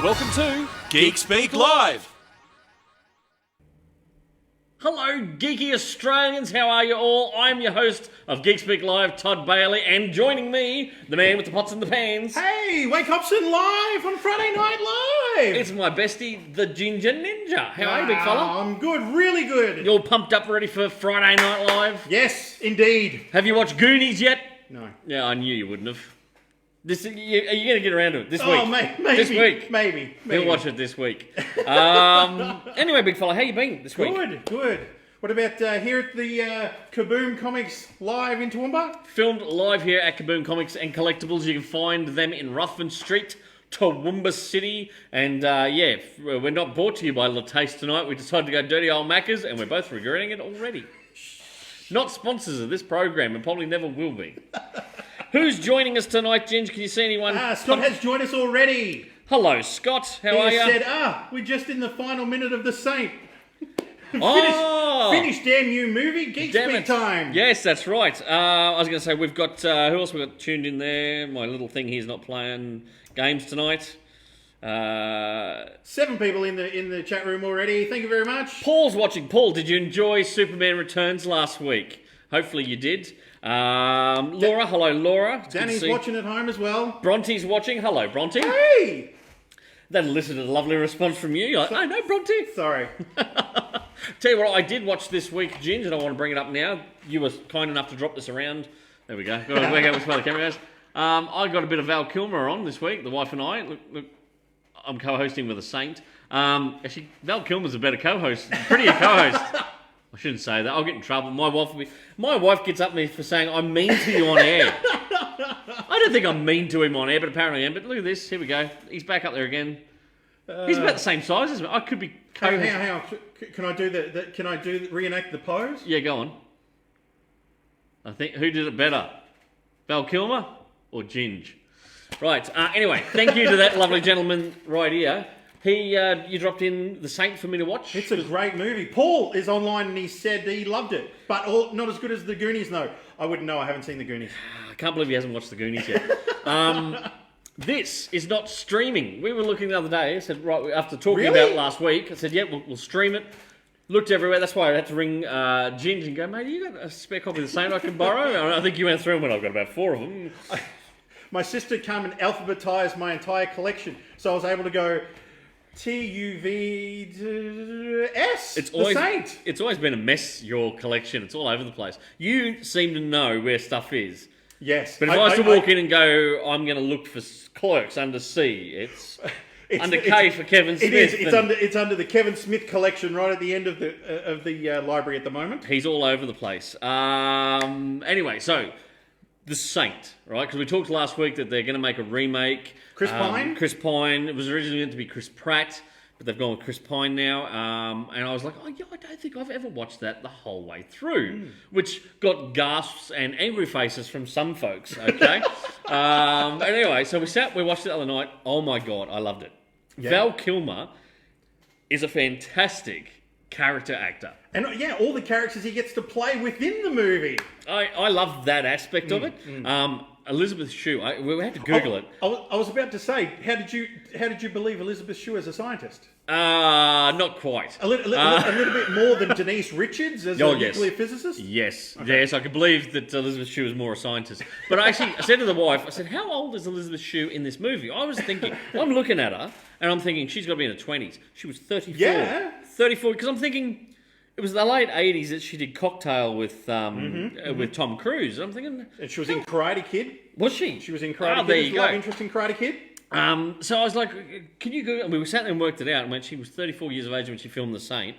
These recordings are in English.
Welcome to Geek Speak Live. Hello, geeky Australians. How are you all? I'm your host of Geek Speak Live, Todd Bailey, and joining me, the man with the pots and the pans. Hey, Wake Hobson live on Friday Night Live. It's my bestie, the Ginger Ninja. How are you, big fella? I'm good, really good. You all pumped up, ready for Friday Night Live? Yes, indeed. Have you watched Goonies yet? No. Yeah, I knew you wouldn't have. Are you going to get around to it this week? Oh, maybe. This week. Maybe. We'll watch it this week. Anyway, big fella, how you been this week? Good. What about here at the Kaboom Comics live in Toowoomba? Filmed live here at Kaboom Comics and Collectibles. You can find them in Ruthven Street, Toowoomba City. And we're not brought to you by La Taste tonight. We decided to go Dirty Old Macca's and we're both regretting it already. Not sponsors of this program and probably never will be. Who's joining us tonight, Ginge? Can you see anyone? Scott has joined us already. Hello, Scott. How are He you? said, we're just in the final minute of The Saint. Oh! Finished damn new movie, Geek Speak time. Yes, that's right. I was going to say, we've got, who else we've got tuned in there? My little thing here's not playing games tonight. 7 people in the chat room already. Thank you very much. Paul's watching. Paul, did you enjoy Superman Returns last week? Hopefully you did. Laura, hello Laura. Danny's watching at home as well. Bronte's watching. Hello Bronte. Hey! That elicited a lovely response from you. You're like, oh no, Bronte. Sorry. Tell you what, I did watch this week, Ginge, and I want to bring it up now. You were kind enough to drop this around. There we go. Got to work out which way the camera goes. I got a bit of Val Kilmer on this week, the wife and I. Look, I'm co-hosting with a saint. Actually, Val Kilmer's a better co-host, prettier co-host. I shouldn't say that. I'll get in trouble. My wife gets up at me for saying I'm mean to you on air. I don't think I'm mean to him on air, but apparently I am. But look at this. Here we go. He's back up there again. He's about the same size as me. I could be co-host. Hang on. Can I do reenact the pose? Yeah, go on. I think who did it better, Val Kilmer or Ginge? Right. Anyway, thank you to that lovely gentleman right here. You dropped in The Saint for me to watch. It's a great movie. Paul is online and he said he loved it, but not as good as The Goonies. No, I wouldn't know. I haven't seen The Goonies. I can't believe he hasn't watched The Goonies yet. This is not streaming. We were looking the other day. I said, right, after talking about it last week, I said, yeah, we'll stream it. Looked everywhere. That's why I had to ring Ginge and go, mate, you got a spare copy of The Saint I can borrow? I think you went through them, and I've got about 4 of them. My sister came and alphabetized my entire collection, so I was able to go TUVS. The Saint. It's always been a mess, your collection. It's all over the place. You seem to know where stuff is. Yes. But if I was to walk in and go, I'm going to look for Clerks under C, it's under K for Kevin Smith. It is. It's under the Kevin Smith collection right at the end of the library at the moment. He's all over the place. Anyway, so The Saint, right? Because we talked last week that they're going to make a remake. Chris Pine? Chris Pine. It was originally meant to be Chris Pratt, but they've gone with Chris Pine now. And I was like, oh, yeah, I don't think I've ever watched that the whole way through, which got gasps and angry faces from some folks, okay? Anyway, so we watched it the other night. Oh, my God, I loved it. Yeah. Val Kilmer is a fantastic character actor. And all the characters he gets to play within the movie. I love that aspect of it. Elizabeth Shue, we had to Google it. I was about to say, how did you believe Elizabeth Shue as a scientist? Not quite. A little bit more than Denise Richards as a nuclear physicist? Yes, okay. Yes, I could believe that Elizabeth Shue was more a scientist. But I said to the wife, I said, how old is Elizabeth Shue in this movie? I was thinking, I'm looking at her, and I'm thinking, she's got to be in her 20s. She was 34. Yeah. 34, because I'm thinking, it was the late 80s that she did Cocktail with Tom Cruise. I'm thinking... And she was in Karate Kid. Was she? She was in Karate Kid. There you go. Love interest in Karate Kid. So I was like, can you go... And we sat there and worked it out. And when she was 34 years of age when she filmed The Saint.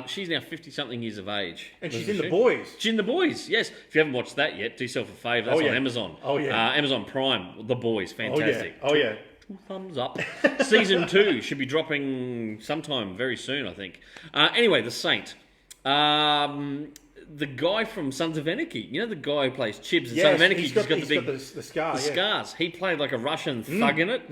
She's now 50-something years of age. And she's in The Boys. She's in The Boys, yes. If you haven't watched that yet, do yourself a favour. That's on Amazon. Oh, yeah. Amazon Prime, The Boys. Fantastic. Oh, yeah. 2 thumbs up. Season 2 should be dropping sometime very soon, I think. Anyway, The Saint. The guy from Sons of Anarchy, you know the guy who plays Chibs in Sons of Anarchy, he's got the scar. The scars. He played like a Russian thug in it.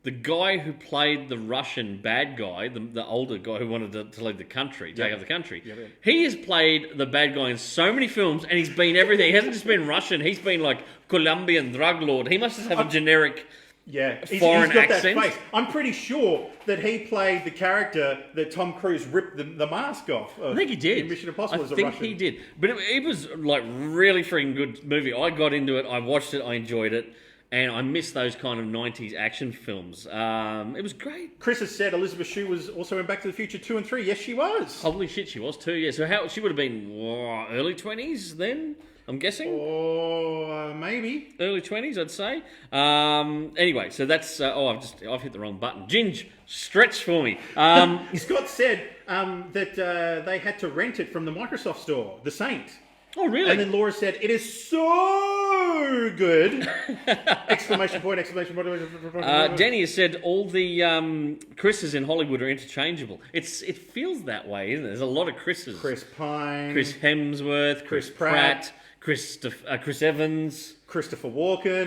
The guy who played the Russian bad guy, the older guy who wanted to leave the country, take over the country, he has played the bad guy in so many films, and he's been everything. He hasn't just been Russian. He's been like Colombian drug lord. He must just have a generic Yeah, foreign he's got accent. that face. I'm pretty sure that he played the character that Tom Cruise ripped the mask off. I think he did. In Mission Impossible I as a think Russian. he did. But it was like really freaking good movie. I got into it. I watched it. I enjoyed it. And I miss those kind of 90s action films. It was great. Chris has said Elizabeth Shue was also in Back to the Future 2 and 3. Yes, she was. Holy shit, she was too. Yeah. So she would have been early 20s then, I'm guessing. Or maybe. Early 20s, I'd say. Anyway, so that's... I've hit the wrong button. Ginge, stretch for me. Scott said that they had to rent it from the Microsoft store, The Saint. Oh, really? And then Laura said, "It is so good!" Exclamation point! Exclamation point! Danny has said all the Chris's in Hollywood are interchangeable. It feels that way, isn't it? There's a lot of Chris's. Chris Pine, Chris Hemsworth, Chris Pratt, Chris Evans, Christopher Walken,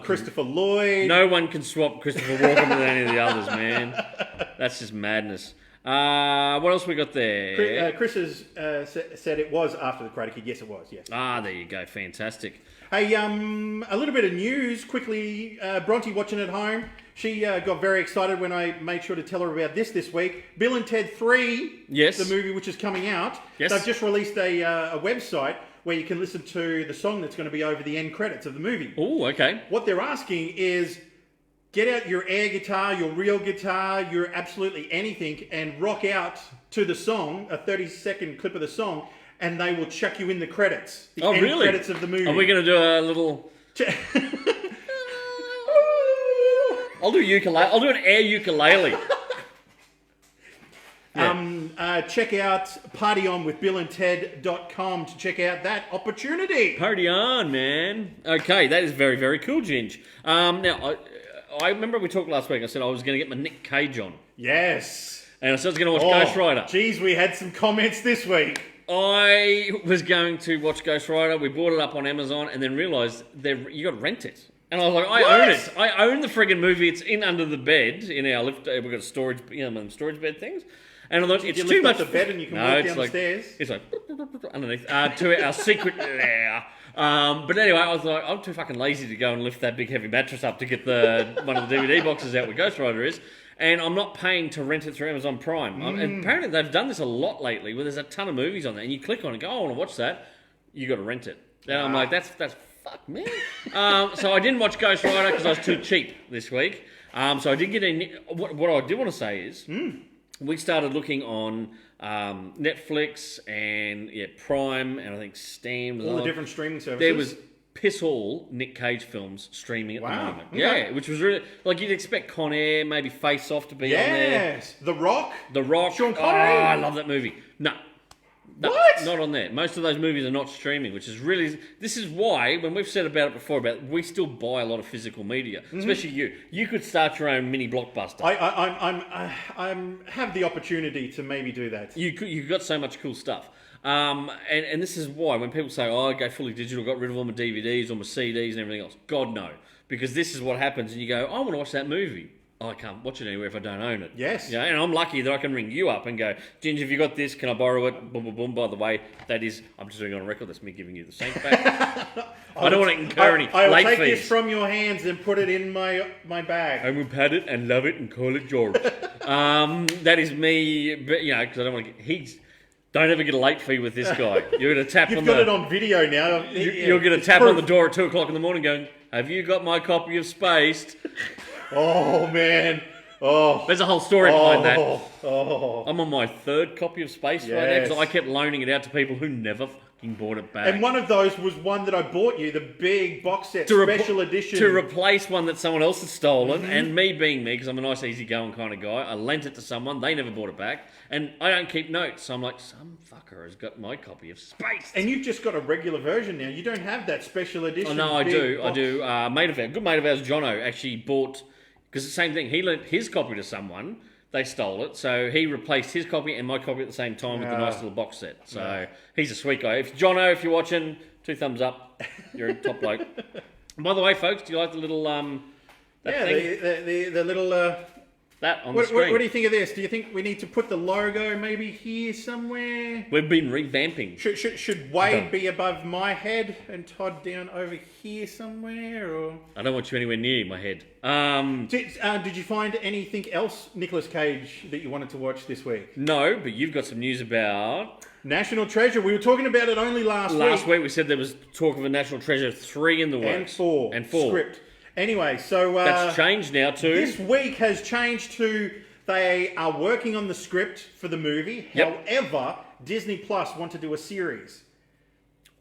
Christopher Lloyd. No one can swap Christopher Walken with any of the others, man. That's just madness. What else we got there? Chris has said it was after the Karate Kid. Yes, it was. Yes. There you go. Fantastic. Hey, a little bit of news quickly. Bronte watching at home. She got very excited when I made sure to tell her about this week. Bill and Ted 3, yes, the movie which is coming out. Yes. They've just released a website where you can listen to the song that's going to be over the end credits of the movie. Oh, okay. What they're asking is, get out your air guitar, your real guitar, your absolutely anything, and rock out to the song, a 30-second clip of the song, and they will chuck you in the credits. The end really? credits of the movie. Are we going to do a little... I'll do ukulele. I'll do an air ukulele. Check out partyonwithbillandted.com to check out that opportunity. Party on, man. Okay, that is very, very cool, Ginge. Now, I remember we talked last week. I said I was going to get my Nick Cage on. Yes. And I said I was going to watch Ghost Rider. Geez, we had some comments this week. I was going to watch Ghost Rider. We bought it up on Amazon and then realised you got to rent it. And I was like, I own it. I own the friggin' movie. It's in under the bed in our lift. We've got a storage, storage bed things. And I thought, it's too much. The bed and you can walk down the stairs. It's like underneath to our secret lair. But anyway, I was like, I'm too fucking lazy to go and lift that big heavy mattress up to get one of the DVD boxes out where Ghost Rider is. And I'm not paying to rent it through Amazon Prime. And apparently they've done this a lot lately where there's a ton of movies on there and you click on it and go, I want to watch that. You got to rent it. And I'm like, that's fuck, man. So I didn't watch Ghost Rider because I was too cheap this week. So I did get in. What I do want to say is, we started looking on Netflix and Prime and I think Steam. All the different streaming services. There was piss all Nick Cage films streaming at the moment. Okay. Yeah, which was really like you'd expect Con Air, maybe Face Off to be on there. Yes, The Rock. Sean Connery. I love that movie. No, what? Not on there. Most of those movies are not streaming, which is really... This is why, when we've said about it before, we still buy a lot of physical media. Especially you. You could start your own mini blockbuster. I have the opportunity to maybe do that. You've got so much cool stuff. And this is why, when people say, I go fully digital, got rid of all my DVDs, all my CDs and everything else. God, no. Because this is what happens, and you go, I want to watch that movie. I can't watch it anywhere if I don't own it. Yes. Yeah, and I'm lucky that I can ring you up and go, Ginger, have you got this? Can I borrow it? Boom, boom, boom. By the way, that is, I'm just doing it on record, that's me giving you the sink back. I don't want to incur any I will late take fees. this from your hands and put it in my bag. I will pat it and love it and call it George. That is me, but, because I don't want to don't ever get a late fee with this guy. You're going to tap You've got it on video now. You're going to tap on the door at 2 o'clock in the morning going, have you got my copy of Spaced? Oh, man. Oh, there's a whole story behind that. Oh. I'm on my 3rd copy of Spaced right now because I kept loaning it out to people who never fucking bought it back. And one of those was one that I bought you, the big box set, special edition. To replace one that someone else had stolen, and me being me, because I'm a nice, easygoing kind of guy, I lent it to someone, they never bought it back, and I don't keep notes, so I'm like, some fucker has got my copy of Spaced. And you've just got a regular version now. You don't have that special edition. Oh, no, I do. Good mate of ours, Jono, actually bought... Because the same thing, he lent his copy to someone, they stole it, so he replaced his copy and my copy at the same time with the nice little box set. So he's a sweet guy. Jono, if you're watching, 2 thumbs up. You're a top bloke. And by the way, folks, do you like the little thing? The little that on the What screen. do you think of this? Do you think we need to put the logo maybe here somewhere? We've been revamping. Should Wade be above my head and Todd down over here somewhere? Or I don't want you anywhere near my head. did you find anything else, Nicolas Cage, that you wanted to watch this week? No, but you've got some news about... National Treasure. We were talking about it only last Last week we said there was talk of a National Treasure 3 in the works. And 4 script. Anyway, so That's changed now too. this week has changed to they are working on the script for the movie. Yep. However, Disney Plus want to do a series.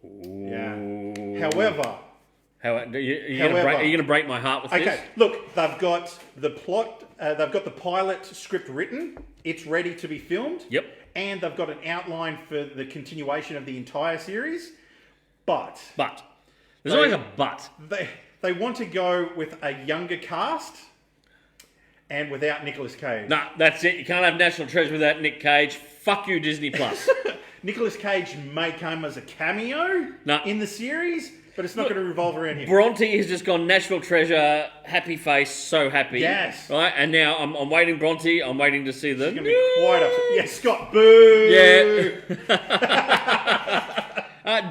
Ooh. Yeah. However, Are you going to break my heart with this? okay, look, they've got the plot, they've got the pilot script written. It's ready to be filmed. Yep. And they've got an outline for the continuation of the entire series. But There's always a but. they want to go with a younger cast and without Nicolas Cage. Nah, that's it. You can't have National Treasure without Nick Cage. Fuck you, Disney Plus. Nicolas Cage may come as a cameo Nah. in the series, but it's not going to revolve around him. Bronte has just gone National Treasure, happy face, so happy. Yes. Right, and now I'm waiting Bronte. I'm waiting to see the. It's going to be quite upset. Yeah, Scott, boo! Yeah.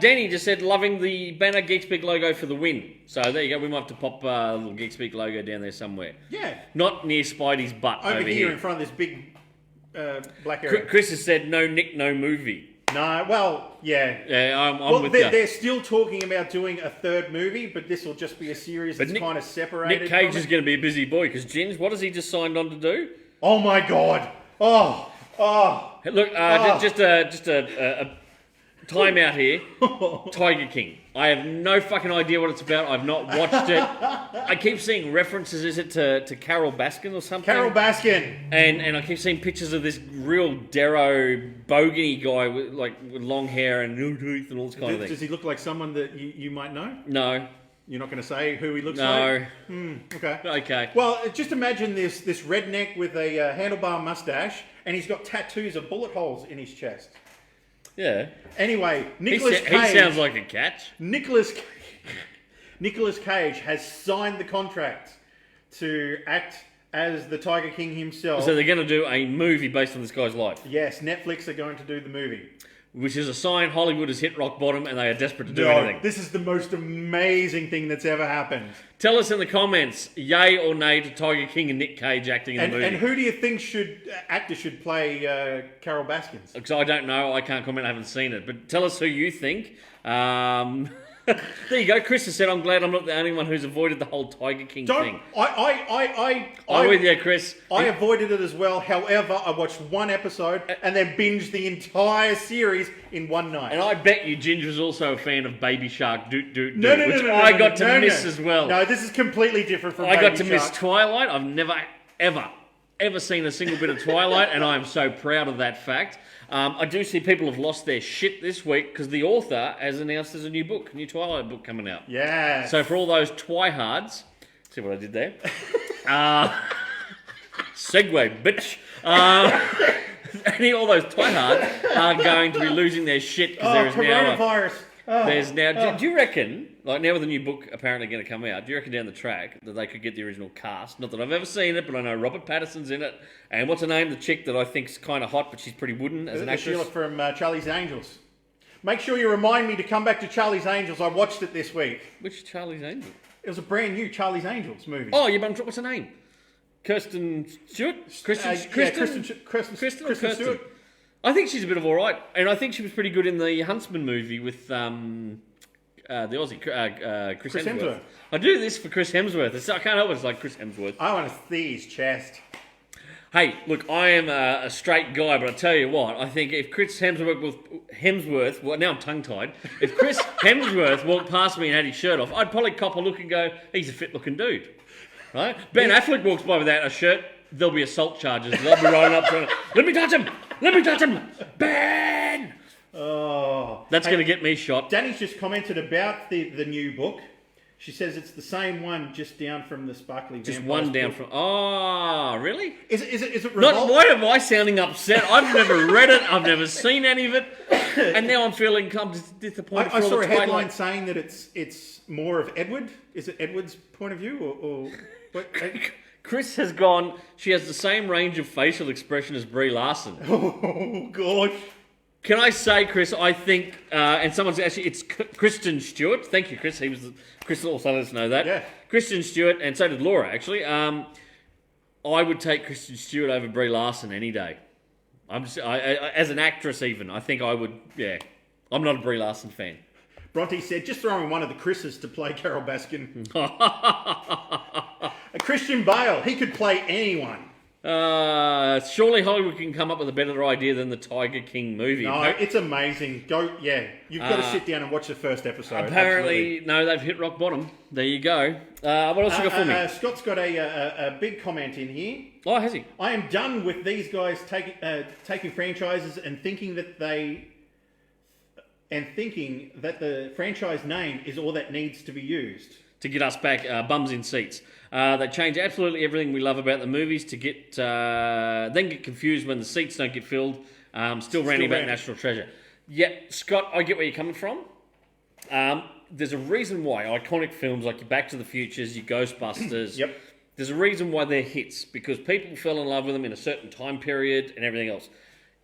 Danny just said, loving the Banner Geekspeak logo for the win. So there you go. We might have to pop a little Geekspeak logo down there somewhere. Yeah. Not near Spidey's butt over, Over here in front of this big black area. Chris has said, no Nick, no movie. No, well, yeah. Yeah, I'm Well, with you. they're still talking about doing a third movie, but this will just be a series that's kind of separated. Nick Cage from is it. going to be a busy boy because Ginge, what has he just signed on to do? Oh my God! Oh! Hey, look, just a time out here. Tiger King. I have no fucking idea what it's about. I've not watched it. I keep seeing references. Is it to Carol Baskin or something? Carol Baskin. And I keep seeing pictures of this real Darrow bogany guy with long hair and no teeth and all this kind of thing. Does he look like someone that you might know? No. You're not going to say who he looks like? No. Okay. Okay. Well, just imagine this redneck with a handlebar mustache, and he's got tattoos of bullet holes in his chest. Yeah. Anyway, He Nicolas Cage. sounds like a catch. Nicolas Cage has signed the contract to act as the Tiger King himself. So they're going to do a movie based on this guy's life, Yes, Netflix are going to do the movie. which is a sign Hollywood has hit rock bottom and they are desperate to do No, anything. this is the most amazing thing that's ever happened. Tell us in the comments, yay or nay to Tiger King and Nick Cage acting in the movie. And who do you think actor should play Carol Baskins? Because I don't know, I can't comment, I haven't seen it. But tell us who you think. There you go. Chris has said, I'm glad I'm not the only one who's avoided the whole Tiger King thing. I'm with you, Chris. I avoided it as well. However, I watched one episode and then binged the entire series in one night. And I bet you Ginger was also a fan of Baby Shark Doot Doot Doot, No, which I got to miss as well. No, this is completely different from I got Baby to miss Shark. Twilight. I've never, ever seen a single bit of Twilight, and I am so proud of that fact. I do see people have lost their shit this week because the author has announced there's a new Twilight book coming out. Yeah. So for all those twihards, see what I did there? Segue, bitch. All those twihards are going to be losing their shit because there is now coronavirus. there's now. Do you reckon, like now with the new book apparently going to come out, do you reckon down the track that they could get the original cast? Not that I've ever seen it, but I know Robert Pattinson's in it. And what's her name? The chick that I think's kind of hot, but she's pretty wooden as an The actress. Sheila from Charlie's Angels. Make sure you remind me to come back to Charlie's Angels. I watched it this week. Which Charlie's Angel? It was a brand new Charlie's Angels movie. Oh, yeah, but what's her name? Kirsten Stewart? Kristen Stewart. I think she's a bit of all right, and I think she was pretty good in the Huntsman movie with the Aussie Chris Hemsworth. I do this for Chris Hemsworth. I can't help it. It's like Chris Hemsworth. I want to see his chest. Hey, look, I am a straight guy, but I tell you what, I think if Chris Hemsworth, well, now I'm tongue-tied. If Chris Hemsworth walked past me and had his shirt off, I'd probably cop a look and go, he's a fit-looking dude. Right? Ben Affleck walks by without a shirt, there'll be assault charges. They'll be rolling up trying to, let me touch him! Let me touch him! Ben! Oh. That's going to get me shot. Danny's just commented about the new book. She says it's the same one, just down from the Sparkly Just Vampires one down book. from... Oh, really? Is it Not, why am I sounding upset? I've never read it. I've never seen any of it. And now I'm feeling disappointed I for all saw the a headline Twilight. saying that it's more of Edward. Is it Edward's point of view or what? Chris has gone. She has the same range of facial expression as Brie Larson. Oh, gosh. Can I say, Chris? I think, and someone's actually, it's Kristen Stewart. Thank you, Chris. Chris also let us know that. Yeah. Kristen Stewart, and so did Laura. Actually, I would take Kristen Stewart over Brie Larson any day. As an actress, even I think I would. Yeah, I'm not a Brie Larson fan. Bronte said, just throwing one of the Chris's to play Carol Baskin. Christian Bale, he could play anyone. Surely Hollywood can come up with a better idea than the Tiger King movie. No, it's amazing. You've got to sit down and watch the first episode. Apparently, Absolutely. no, they've hit rock bottom. There you go. What else you got for me? Scott's got a big comment in here. Oh, has he? I am done with these guys taking franchises and thinking that the franchise name is all that needs to be used. To get us back bums in seats. They change absolutely everything we love about the movies to then get confused when the seats don't get filled. Still ranting about National Treasure. Yeah, Scott, I get where you're coming from. There's a reason why iconic films like your Back to the Futures, your Ghostbusters, Yep. There's a reason why they're hits, because people fell in love with them in a certain time period and everything else.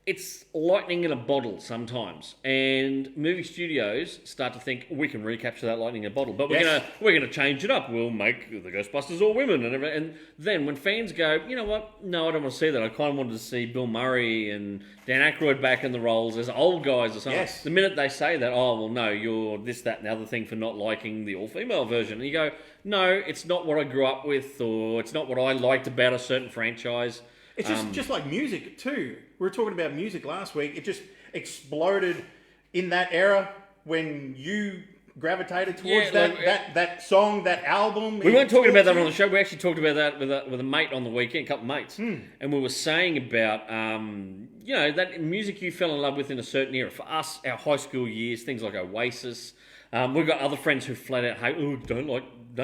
It's lightning in a bottle sometimes, and movie studios start to think we can recapture that lightning in a bottle, but we're gonna change it up. We'll make the Ghostbusters all women and everything. And then when fans go, you know what? No, I don't want to see that. I kind of wanted to see Bill Murray and Dan Aykroyd back in the roles as old guys or something. Yes. The minute they say that, oh well, no, you're this, that, and the other thing for not liking the all-female version, and you go, no, it's not what I grew up with, or it's not what I liked about a certain franchise. It's just like music too. We were talking about music last week. It just exploded in that era when you gravitated towards that song, that album. We weren't talking about that on the show. We actually talked about that with a mate on the weekend, a couple of mates, and we were saying about that music you fell in love with in a certain era. For us, our high school years, things like Oasis. We've got other friends who flat out hate. Oh, don't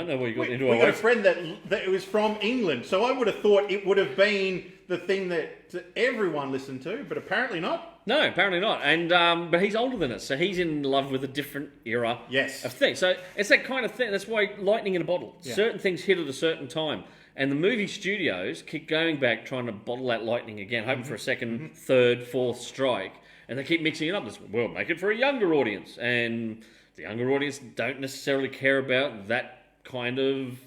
know where you got into Oasis. We got a friend that it was from England, so I would have thought it would have been the thing that everyone listened to, but apparently not. No, apparently not. And but he's older than us, so he's in love with a different era of things. So it's that kind of thing. That's why lightning in a bottle. Yeah. Certain things hit at a certain time. And the movie studios keep going back, trying to bottle that lightning again, hoping for a second, third, fourth strike. And they keep mixing it up. We'll make it for a younger audience. And the younger audience don't necessarily care about that kind of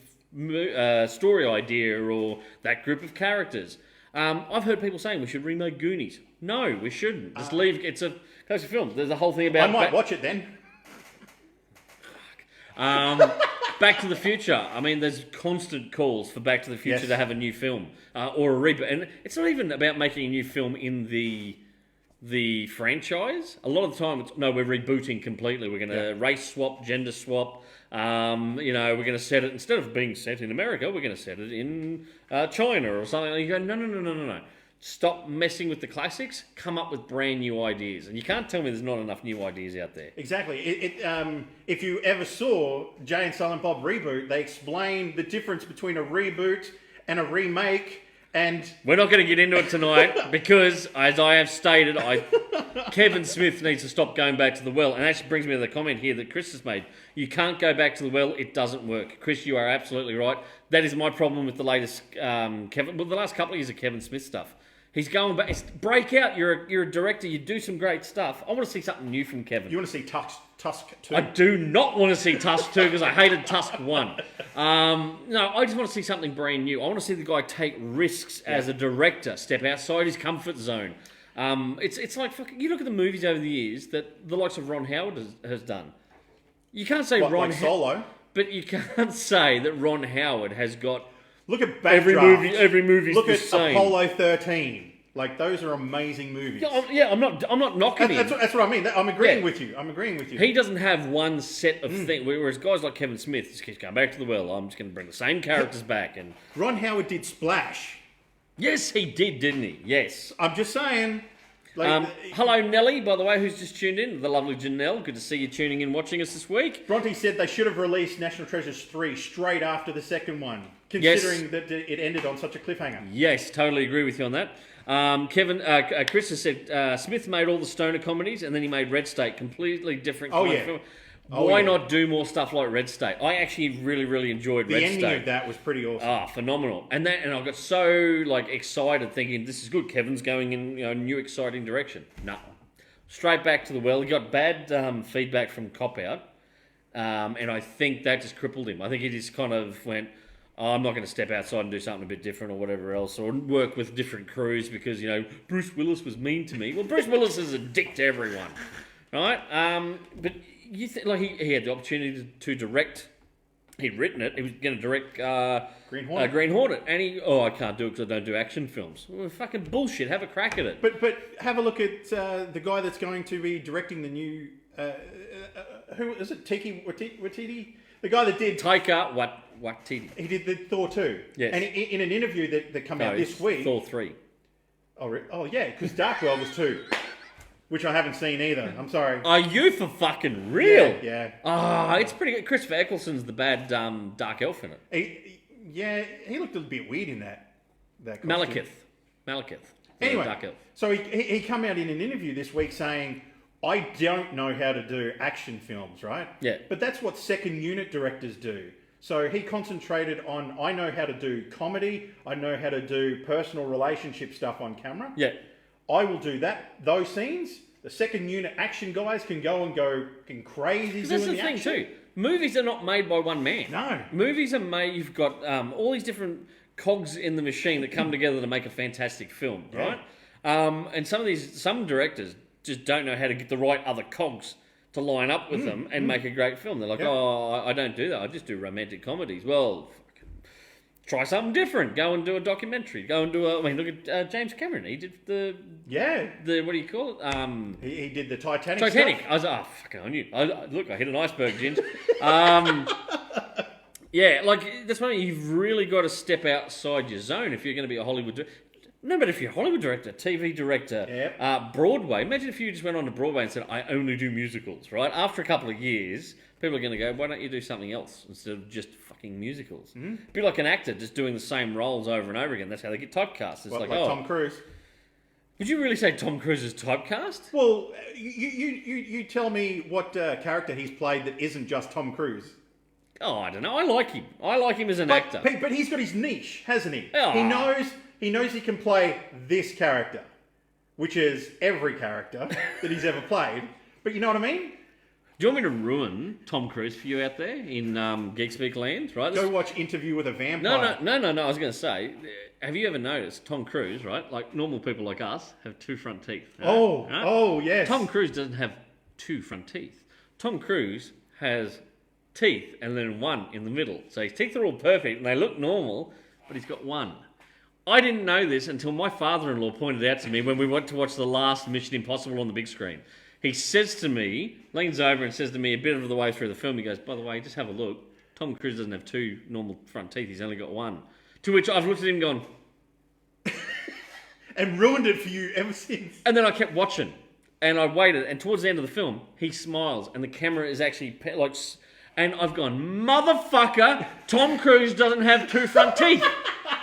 story idea or that group of characters. I've heard people saying we should remake Goonies. No, we shouldn't. Just leave. It's a film. There's a whole thing about. I might watch it then. Back to the Future. I mean, there's constant calls for Back to the Future to have a new film or a reboot, and it's not even about making a new film in the franchise. A lot of the time, it's we're rebooting completely. We're going to race swap, gender swap. We're going to set it, instead of being set in America, we're going to set it in China or something. And you go, no. Stop messing with the classics. Come up with brand new ideas. And you can't tell me there's not enough new ideas out there. Exactly. If you ever saw Jay and Silent Bob Reboot, they explained the difference between a reboot and a remake. And we're not going to get into it tonight because, as I have stated, Kevin Smith needs to stop going back to the well. And that actually brings me to the comment here that Chris has made. You can't go back to the well. It doesn't work. Chris, you are absolutely right. That is my problem with the latest the last couple of years of Kevin Smith stuff. He's going back. Break out. You're a director. You do some great stuff. I want to see something new from Kevin. You want to see Tusk 2? I do not want to see Tusk 2 because I hated Tusk 1. No, I just want to see something brand new. I want to see the guy take risks as a director, step outside his comfort zone. It's like, you look at the movies over the years that the likes of Ron Howard has done. You can't say like Solo. But you can't say that Ron Howard has got... Look at Backdraft. Every movie's Look the at same. Apollo 13. Like, those are amazing movies. I'm not knocking him. That's what I mean. I'm agreeing with you. He doesn't have one set of things. Whereas guys like Kevin Smith just keeps going back to the well. I'm just going to bring the same characters back. And Ron Howard did Splash. Yes, he did, didn't he? Yes. I'm just saying. Hello, Nelly, by the way, who's just tuned in. The lovely Janelle. Good to see you tuning in, watching us this week. Bronte said they should have released National Treasures 3 straight after the second one, considering that it ended on such a cliffhanger. Yes, totally agree with you on that. Chris has said Smith made all the stoner comedies and then he made Red State, completely different. Oh, yeah. Film. Why not do more stuff like Red State? I actually really, really enjoyed The Red ending State. of that was pretty awesome. Ah, phenomenal. And I got so excited thinking this is good. Kevin's going in a new exciting direction. No. Straight back to the well. He got bad feedback from Cop Out. And I think that just crippled him. I think he just kind of went, I'm not going to step outside and do something a bit different or whatever else, or work with different crews because, Bruce Willis was mean to me. Well, Bruce Willis is a dick to everyone, right? But you think he had the opportunity to direct. He'd written it. He was going to direct Green Hornet, and I can't do it because I don't do action films. Well, fucking bullshit. Have a crack at it. But have a look at the guy that's going to be directing the new. Who is it? Tiki Watiti? The guy that did Taika Waititi. He did the Thor 2. Yes. And in an interview that came out this week. Thor 3. Oh yeah, because Dark World was 2. Which I haven't seen either. I'm sorry. Are you for fucking real? Yeah. It's pretty good. Christopher Eccleston's the bad Dark Elf in it. He looked a little bit weird in that costume. Malekith. Anyway, Dark Elf. so he come out in an interview this week saying, I don't know how to do action films, right? Yeah. But that's what second unit directors do. So he concentrated on, I know how to do comedy, I know how to do personal relationship stuff on camera. Yeah. I will do those scenes. The second unit action guys can go crazy doing the action. That's the thing too. Movies are not made by one man. No. Movies are made, you've got all these different cogs in the machine that come together to make a fantastic film, right? And some directors just don't know how to get the right other cogs to line up with them and make a great film. They're like, I don't do that. I just do romantic comedies. Well, try something different. Go and do a documentary. Look at James Cameron. He did the what do you call it? He did the Titanic. Titanic. Stuff. I was fucking I knew. Look, I hit an iceberg, Ginge. That's why you've really got to step outside your zone if you're going to be a Hollywood. No, but if you're a Hollywood director, TV director, Broadway, imagine if you just went on to Broadway and said, I only do musicals, right? After a couple of years, people are going to go, why don't you do something else instead of just fucking musicals? Be like an actor just doing the same roles over and over again. That's how they get typecast. It's like Tom Cruise. Would you really say Tom Cruise is typecast? Well, you tell me what character he's played that isn't just Tom Cruise. Oh, I don't know. I like him. I like him as an actor. But he's got his niche, hasn't he? Oh. He knows he can play this character, which is every character that he's ever played. But you know what I mean? Do you want me to ruin Tom Cruise for you out there in Geek Speak Land? Right? Go watch Interview with a Vampire. No. I was going to say, have you ever noticed Tom Cruise, right? Like normal people like us have two front teeth. Right? Oh, yes. Tom Cruise doesn't have two front teeth. Tom Cruise has teeth and then one in the middle. So his teeth are all perfect and they look normal, but he's got one. I didn't know this until my father-in-law pointed out to me when we went to watch the last Mission Impossible on the big screen. He says to me, leans over and says to me a bit of the way through the film, he goes, by the way, just have a look. Tom Cruise doesn't have two normal front teeth. He's only got one. To which I've looked at him and gone... and ruined it for you ever since. And then I kept watching. And I waited. And towards the end of the film, he smiles. And the camera is actually like... And I've gone, motherfucker, Tom Cruise doesn't have two front teeth.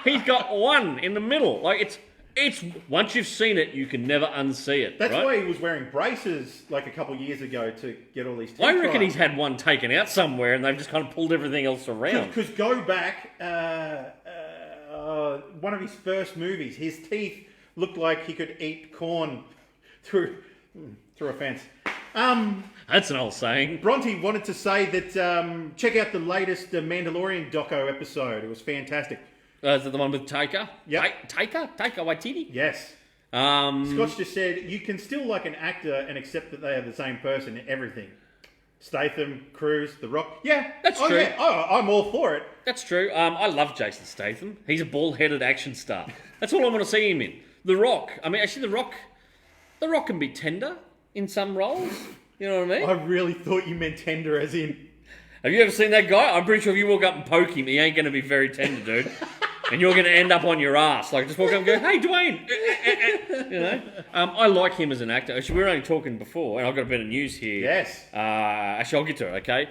He's got one in the middle. Like, it's once you've seen it, you can never unsee it. That's right? why he was wearing braces like a couple of years ago to get all these teeth I reckon right. he's had one taken out somewhere and they've just kind of pulled everything else around. Because go back, one of his first movies, his teeth looked like he could eat corn through a fence. That's an old saying. Bronte wanted to say that check out the latest Mandalorian doco episode. It was fantastic. Is it the one with Taika? Yep. Taika Waititi? Yes. Scotch just said, you can still like an actor and accept that they are the same person in everything. Statham, Cruise, The Rock. Yeah. That's true. Yeah. Oh, I'm all for it. That's true. I love Jason Statham. He's a bald-headed action star. That's all I want to see him in. The Rock. I mean, actually, The Rock can be tender in some roles. You know what I mean? I really thought you meant tender as in... Have you ever seen that guy? I'm pretty sure if you walk up and poke him, he ain't going to be very tender, dude. And you're going to end up on your ass. Like, just walk up and go, hey, Dwayne. You know? I like him as an actor. Actually, we were only talking before, and I've got a bit of news here. Yes. Actually, I'll get to it, okay?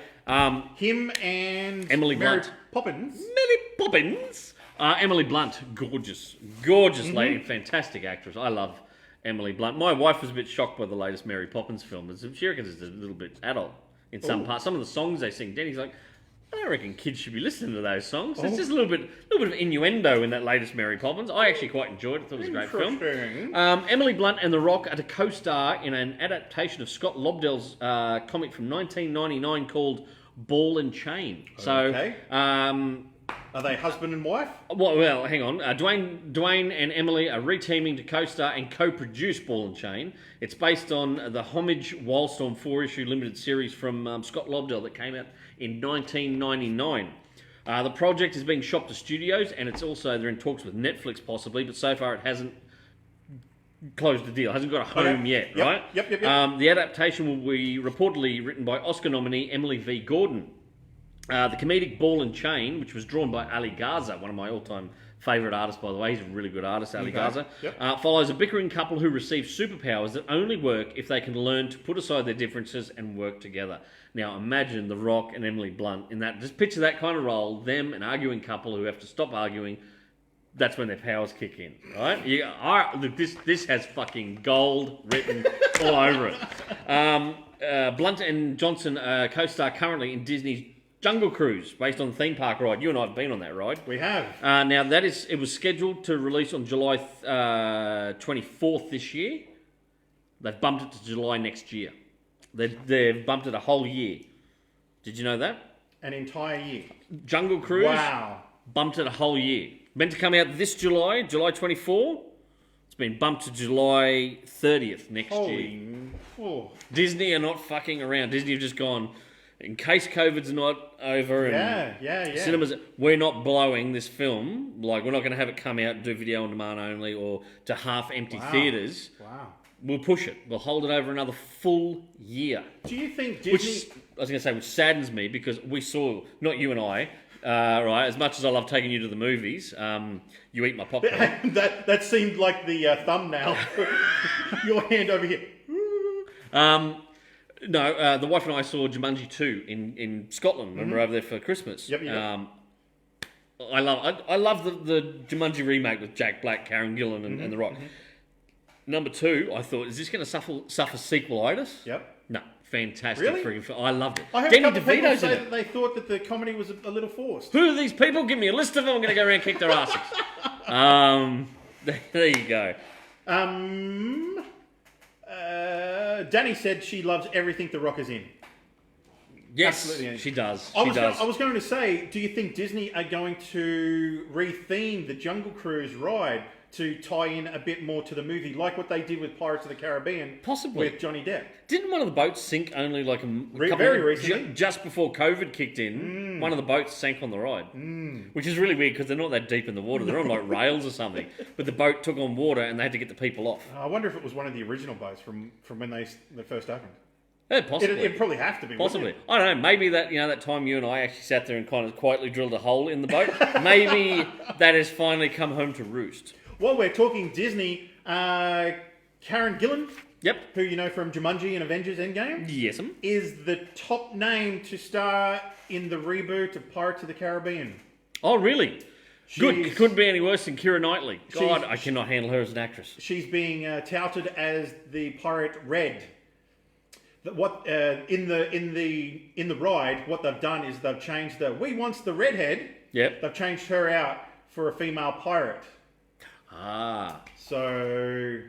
Him and... Emily Mary Blunt. Poppins. Mary Poppins. Emily Blunt, gorgeous lady, fantastic actress. I love Emily Blunt. My wife was a bit shocked by the latest Mary Poppins film. She reckons it's a little bit adult. in some parts. Some of the songs they sing, Denny's like, I don't reckon kids should be listening to those songs. There's just a little bit of innuendo in that latest Mary Poppins. I actually quite enjoyed it. I thought it was a great film. Emily Blunt and The Rock are to co-star in an adaptation of Scott Lobdell's comic from 1999 called Ball and Chain. So, are they husband and wife? well, hang on. Dwayne and Emily are reteaming to co-star and co-produce Ball and Chain. It's based on the Homage Wildstorm 4-issue limited series from Scott Lobdell that came out in 1999. The project is being shopped to studios, and they're in talks with Netflix possibly, but so far it hasn't closed the deal. It hasn't got a home yet, right? Yep. The adaptation will be reportedly written by Oscar nominee Emily V. Gordon. The comedic Ball and Chain, which was drawn by Ali Garza, one of my all-time favourite artists, by the way. He's a really good artist, Ali Garza. Follows a bickering couple who receive superpowers that only work if they can learn to put aside their differences and work together. Now, imagine The Rock and Emily Blunt in that. Just picture that kind of role, them, an arguing couple who have to stop arguing. That's when their powers kick in, right? Look, this has fucking gold written all over it. Blunt and Johnson co-star currently in Disney's Jungle Cruise, based on the theme park ride. You and I have been on that ride. We have. Now, it was scheduled to release on July 24th this year. They've bumped it to July next year. They've bumped it a whole year. Did you know that? An entire year. Jungle Cruise. Wow. Bumped it a whole year. Meant to come out this July 24. It's been bumped to July 30th next year. Oh. Disney are not fucking around. Disney have just gone, in case COVID's not over and cinemas, we're not blowing this film. Like, we're not going to have it come out and do video on demand only or to half-empty theatres. Wow. We'll push it. We'll hold it over another full year. Do you think Disney... Which saddens me because we saw, not you and I, right, as much as I love taking you to the movies, you eat my popcorn. that seemed like the thumbnail. Your hand over here. No, the wife and I saw Jumanji 2 in Scotland when we were over there for Christmas. Yep. I love the Jumanji remake with Jack Black, Karen Gillan, and The Rock. Number 2, I thought, is this going to suffer sequelitis? Yep. No, fantastic. Really? Freaking film. I loved it. I heard Danny a couple of people DeVito's say in that it. they thought that the comedy was a little forced. Who are these people? Give me a list of them. I'm going to go around and kick their asses. There you go. Danny said she loves everything The Rock is in. Yes, Absolutely. she does. I was going to say, do you think Disney are going to retheme the Jungle Cruise ride to tie in a bit more to the movie, like what they did with Pirates of the Caribbean? Possibly. With Johnny Depp. Didn't one of the boats sink only like very recently? Just before COVID kicked in, one of the boats sank on the ride. Which is really weird because they're not that deep in the water. They're on like rails or something. But the boat took on water and they had to get the people off. I wonder if it was one of the original boats from when they first opened. Yeah, possibly. It'd probably have to be. Possibly. I don't know. Maybe that time you and I actually sat there and kind of quietly drilled a hole in the boat. Maybe that has finally come home to roost. While we're talking Disney, Karen Gillan, Yep. who you know from Jumanji and Avengers Endgame, Yes. is the top name to star in the reboot of Pirates of the Caribbean. Oh, really? Good. She's- Couldn't be any worse than Keira Knightley. God, I cannot handle her as an actress. She's being touted as the pirate Red. What in the ride? What they've done is they've changed we wants the redhead. Yep. They've changed her out for a female pirate. Ah. So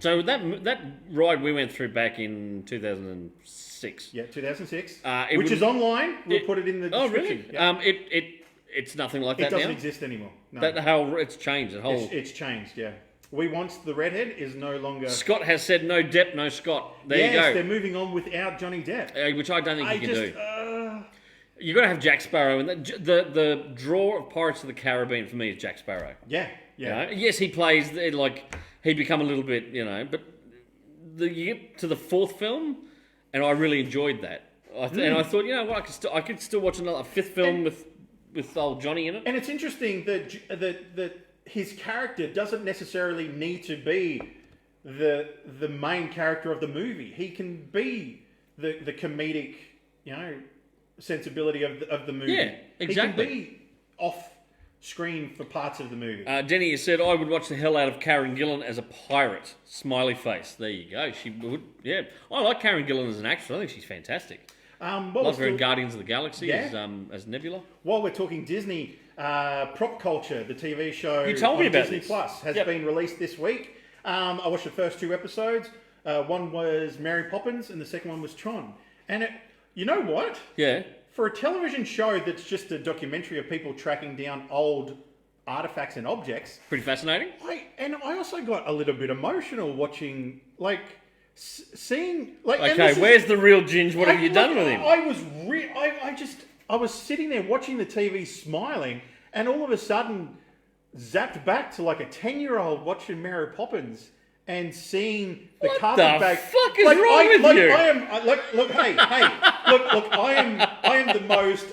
that ride we went through back in 2006. yeah, 2006, It which was- is online. We'll put it in the Oh, description. really? Yeah. It's nothing like It that doesn't now. exist anymore. No. That whole it's changed. The whole It's changed. Yeah, we wants the redhead is no longer. Scott has said no Depp, no Scott. There yes, you go. they're moving on without Johnny Depp. Which I don't think you can do. do. You got to have Jack Sparrow, and the draw of Pirates of the Caribbean for me is Jack Sparrow. Yeah, You yeah. know? Yes, he plays he become a little bit, but you get to the 4th film, and I really enjoyed that. And I thought, I could still watch a 5th film with old Johnny in it. And it's interesting that his character doesn't necessarily need to be the main character of the movie. He can be the comedic, sensibility of the movie. Yeah, exactly. He can be off screen for parts of the movie. Denny has said, I would watch the hell out of Karen Gillan as a pirate. Smiley face. There you go. She would. Yeah. I like Karen Gillan as an actress. I think she's fantastic. What Lots was in the- Guardians of the Galaxy Yeah. as Nebula. While we're talking Disney, Prop Culture, the TV show You told me on about Disney this. Plus, has Yep. been released this week. I watched the first 2 episodes. One was Mary Poppins, and the second one was Tron. And you know what? Yeah. For a television show that's just a documentary of people tracking down old artifacts and objects, Pretty fascinating. I also got a little bit emotional watching, like, seeing, like. and Okay, this is- where's the real Ginge? What have you done with him? I was sitting there watching the TV, smiling, and all of a sudden, zapped back to like a 10-year-old watching Mary Poppins and seeing the What carpet the bag. fuck is wrong with you? I am look, hey, look, I am the most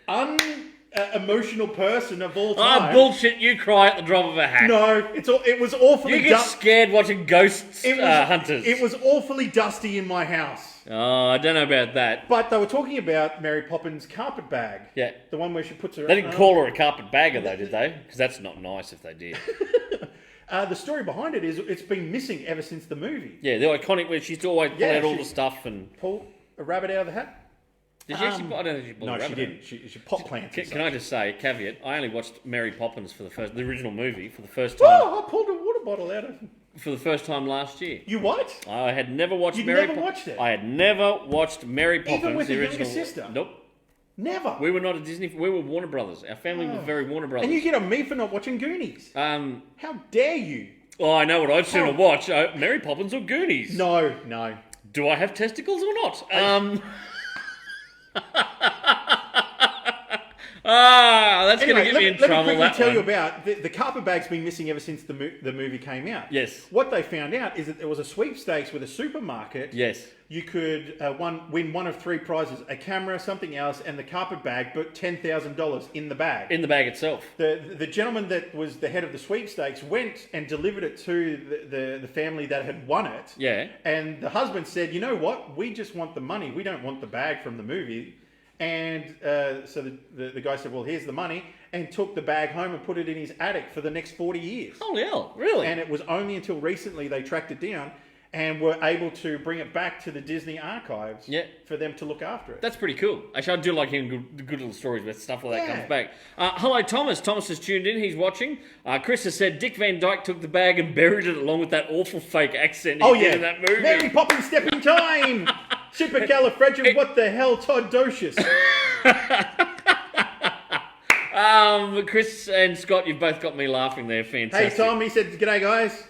unemotional person of all time. Ah, bullshit! You cry at the drop of a hat. No, it was awfully. You get scared watching ghosts hunters. It was awfully dusty in my house. Oh, I don't know about that. But they were talking about Mary Poppins' carpet bag. Yeah. The one where she puts her. They didn't call her a carpet bagger though, did they? Because that's not nice if they did. The story behind it is it's been missing ever since the movie. Yeah, the iconic where she's always pull Yeah, out all she- the stuff and. Pull a rabbit out of the hat? Did she actually? I don't think she pulled No, a she rabbit didn't. out. She pot plants. Can I just say, caveat? I only watched Mary Poppins for the original movie for the first time Oh, I pulled a water bottle out of. for the first time last year. You what? I had never watched You'd Mary. never watched it? I had never watched Mary Poppins. with the your original. younger sister? Nope. Never. We were not a Disney. We were Warner Brothers. Our family was very Warner Brothers. And you get on me for not watching Goonies. How dare you? Oh, I know what I'd sooner watch: Mary Poppins or Goonies. No. Do I have testicles or not? That's Anyway, going to get me in let me trouble. quickly That tell one. you about the carpet bag's been missing ever since the movie came out. Yes. What they found out is that there was a sweepstakes with a supermarket. Yes. You could win one of 3 prizes: a camera, something else, and the carpet bag, but $10,000 in the bag. In the bag itself. The gentleman that was the head of the sweepstakes went and delivered it to the family that had won it. Yeah. And the husband said, "You know what? We just want the money. We don't want the bag from the movie." And so the guy said, "Well, here's the money," and took the bag home and put it in his attic for the next 40 years. Holy hell! Really? And it was only until recently they tracked it down and were able to bring it back to the Disney archives for them to look after it. That's pretty cool. Actually, I do like hearing good little stories where stuff like that Yeah. comes back. Hello, Thomas. Thomas has tuned in. He's watching. Chris has said Dick Van Dyke took the bag and buried it along with that awful fake accent he did in that movie. Mary Poppins stepping time! Supercalifragilistic, what the hell, Todd Docious? Chris and Scott, you've both got me laughing there. Hey, Fantastic. Tom, he said, "G'day, guys."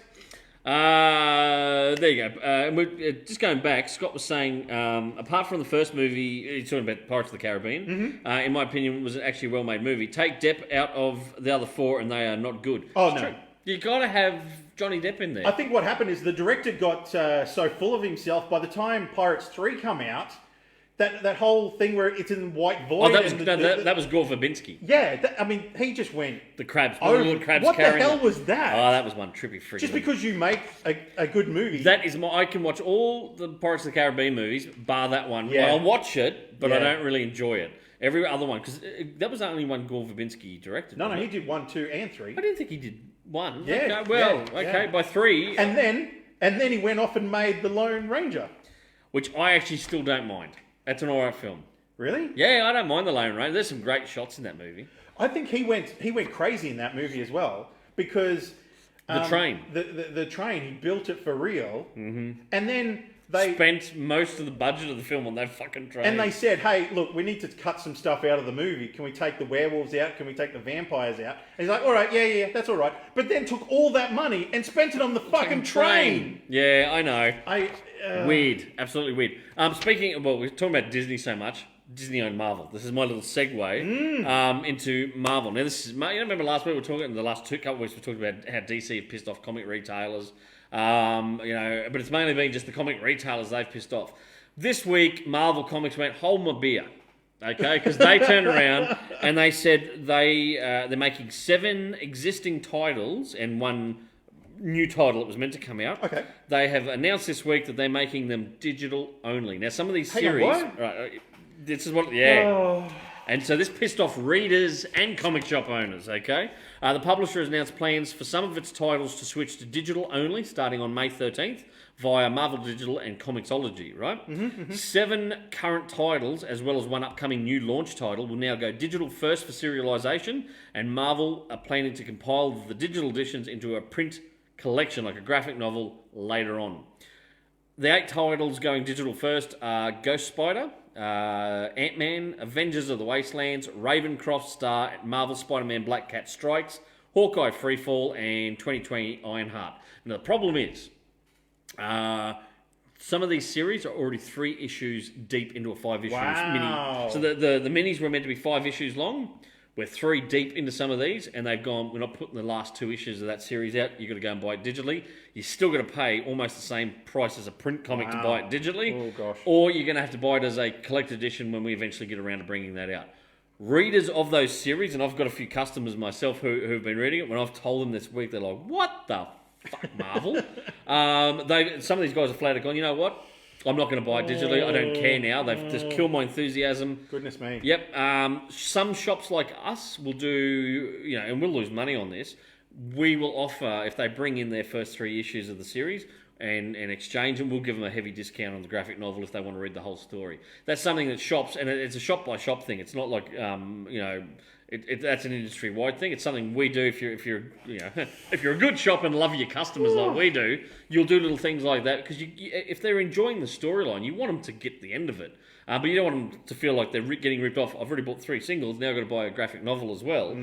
There you go. Just going back, Scott was saying, apart from the first movie, he's talking about Pirates of the Caribbean, in my opinion, it was actually a well-made movie. Take Depp out of the other 4 and they are not good. Oh, It's no. true. You got to have Johnny Depp in there. I think what happened is the director got so full of himself by the time Pirates 3 come out, that whole thing where it's in white void. that was and that was Gore Verbinski. Yeah, I mean, he just went. The crabs. Oh, The little crabs what the carrying hell was that? Oh, that was one trippy freaking. Just because you make a good movie. That is I can watch all the Pirates of the Caribbean movies, bar that one. Yeah. I'll watch it, but I Yeah. don't really enjoy it. Every other one, because that was the only one Gore Verbinski directed. no, wasn't he it? did 1, 2, and 3. I didn't think he did one. Yeah, Okay, well, yeah, okay, yeah. by 3, And then he went off and made The Lone Ranger. which I actually still don't mind. That's an alright film. Really? Yeah, I don't mind The Lone Ranger. There's some great shots in that movie. I think he went crazy in that movie as well because The train. the train, he built it for real, and then they Spent most of the budget of the film on that fucking train. and they said, "Hey, look, we need to cut some stuff out of the movie. Can we take the werewolves out? Can we take the vampires out?" And he's like, "All right, yeah, that's all right." But then took all that money and spent it on the fucking train. Yeah, I know. Weird. Weird, absolutely weird. Speaking of, well, we're talking about Disney so much. Disney owned Marvel. This is my little segue into Marvel. Now, this is, remember last week we were talking, in the last couple of weeks we talked about how DC have pissed off comic retailers. But it's mainly been just the comic retailers they've pissed off. This week, Marvel Comics went, hold my beer. Okay, because they turned around and they said they're making 7 existing titles and 1 new title that was meant to come out. Okay. They have announced this week that they're making them digital only. Now, some of these Hang on, series... what? Right, this is what... Yeah. Oh. And so this pissed off readers and comic shop owners, okay? The publisher has announced plans for some of its titles to switch to digital only starting on May 13th via Marvel Digital and Comixology, right? 7 current titles, as well as one upcoming new launch title, will now go digital first for serialization, and Marvel are planning to compile the digital editions into a print collection, like a graphic novel, later on. The 8 titles going digital first are Ghost Spider, Ant-Man, Avengers of the Wastelands, Ravencroft Star, Marvel Spider-Man Black Cat Strikes, Hawkeye Freefall, and 2020 Ironheart. Now, the problem is, some of these series are already 3 issues deep into a 5-issue Wow. mini. So the minis were meant to be 5 issues long. We're 3 deep into some of these, and they've gone, we're not putting the last 2 issues of that series out. You've got to go and buy it digitally. You're still going to pay almost the same price as a print comic to buy it digitally. Oh, gosh. Or you're going to have to buy it as a collector's edition when we eventually get around to bringing that out. Readers of those series, and I've got a few customers myself who've been reading it, when I've told them this week, they're like, what the fuck, Marvel? Some of these guys are flat out gone, you know what? I'm not going to buy it digitally. I don't care now. They've just killed my enthusiasm. Goodness me. Yep. Some shops like us will do, and we'll lose money on this. We will offer, if they bring in their first 3 issues of the series and exchange them, we'll give them a heavy discount on the graphic novel if they want to read the whole story. That's something that shops, and it's a shop by shop thing. It's not like, that's an industry-wide thing. It's something we do. If you're if you're a good shop and love your customers like we do, you'll do little things like that because if they're enjoying the storyline, you want them to get the end of it. But you don't want them to feel like they're getting ripped off. I've already bought 3 singles. Now I've got to buy a graphic novel as well.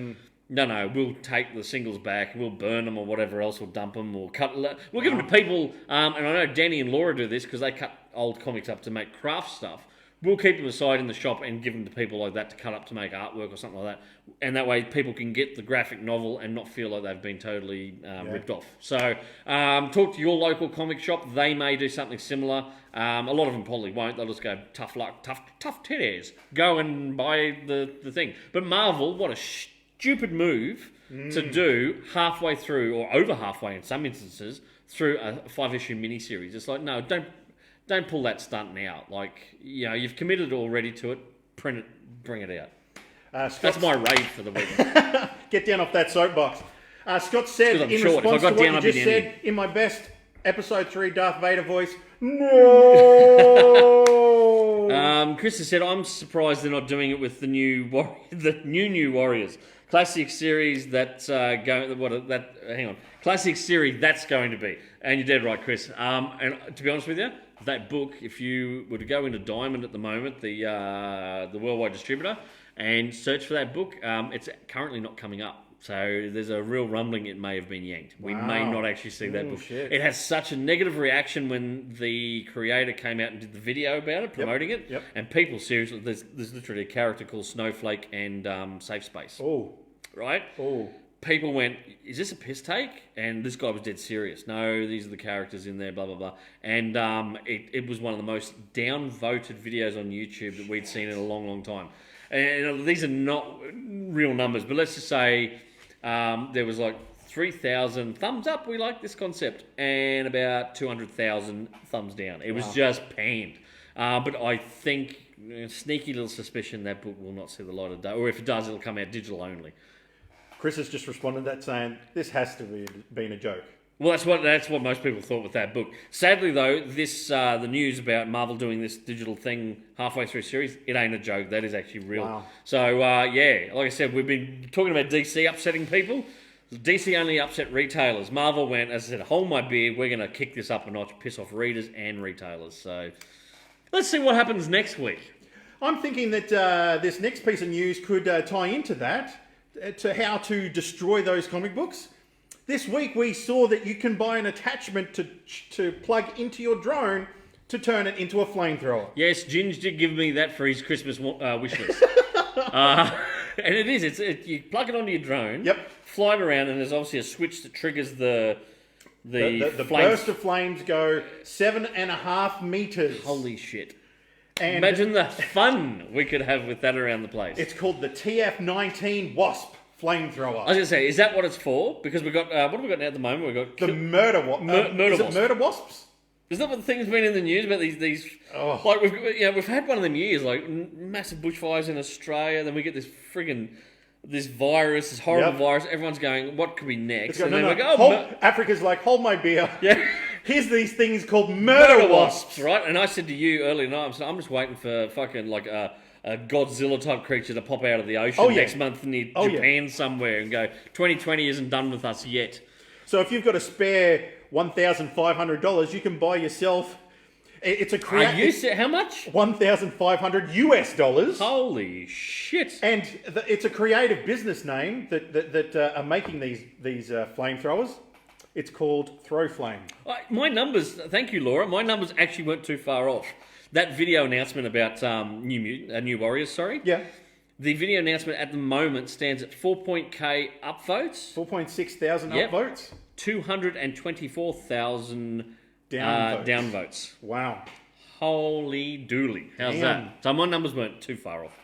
No, we'll take the singles back. We'll burn them or whatever else. We'll dump them. We'll give them to people. And I know Danny and Laura do this because they cut old comics up to make craft stuff. We'll keep them aside in the shop and give them to people like that to cut up to make artwork or something like that. And that way people can get the graphic novel and not feel like they've been totally ripped off. So talk to your local comic shop. They may do something similar. A lot of them probably won't. They'll just go, tough luck, tough titties. Go and buy the thing. But Marvel, what a stupid move to do halfway through, or over halfway in some instances, through a 5-issue miniseries. It's like, no, don't pull that stunt now. Like, you've committed already to it. Print it, bring it out. That's my rave for the week. Get down off that soapbox. Scott said in short. response If I got to down, what I'd you be just down said, in my best episode 3 Darth Vader voice, no. Chris has said, I'm surprised they're not doing it with the new Warriors. Classic series Classic series that's going to be. And you're dead right, Chris. And to be honest with you, that book, if you were to go into Diamond at the moment, the worldwide distributor, and search for that book, it's currently not coming up. So there's a real rumbling it may have been yanked. We may not actually see that book. Shit. It has such a negative reaction when the creator came out and did the video about it, promoting it. Yep. And people, seriously, there's literally a character called Snowflake and Safe Space. Oh. Right? Oh. People went, is this a piss take? And this guy was dead serious. No, these are the characters in there, blah, blah, blah. And it was one of the most downvoted videos on YouTube that we'd seen in a long, long time. And these are not real numbers, but let's just say there was like 3,000 thumbs up, we like this concept, and about 200,000 thumbs down. It was just panned. But I think, sneaky little suspicion, that book will not see the light of day. Or if it does, it'll come out digital only. Chris has just responded to that saying, this has to be been a joke. Well, that's what most people thought with that book. Sadly, though, the news about Marvel doing this digital thing halfway through series, it ain't a joke. That is actually real. Wow. So, like I said, we've been talking about DC upsetting people. DC only upset retailers. Marvel went, as I said, hold my beer. We're going to kick this up a notch, piss off readers and retailers. So, let's see what happens next week. I'm thinking that this next piece of news could tie into that, to how to destroy those comic books. This week we saw that you can buy an attachment to plug into your drone to turn it into a flamethrower. Yes, Ginge did give me that for his Christmas wish list. And it is. You plug it onto your drone, fly it around, and there's obviously a switch that triggers the burst of flames go 7.5 meters. Holy shit. And imagine the fun we could have with that around the place. It's called the TF-19 Wasp flamethrower. I was going to say, is that what it's for? Because we've got, what have we got now at the moment? We've got the murder wasp. Murder is wasp. it murder wasps? Is that what the thing's been in the news about these? Oh. Like we've had one of them years, like massive bushfires in Australia. Then we get this friggin' this virus, this horrible Yep. virus. Everyone's going, what could be next? And No, then no. we go, Africa's like, hold my beer. yeah. Here's these things called murder wasps. right? And I said to you earlier tonight, I'm just waiting for fucking like a Godzilla type creature to pop out of the ocean Oh, yeah. next month near Oh, yeah. Japan somewhere and go, 2020 isn't done with us yet. So if you've got a spare $1,500, you can buy yourself. It's a How much? $1,500 US. Holy shit! And it's a creative business name that are making these flamethrowers. It's called Throw Flame. My numbers, thank you, Laura. My numbers actually weren't too far off. That video announcement about New Warriors, sorry. Yeah. The video announcement at the moment stands at 4.k upvotes, 4,600 Yep. upvotes. 224,000 Downvotes. downvotes. Wow. Holy dooly. How's Damn. that? So my numbers weren't too far off.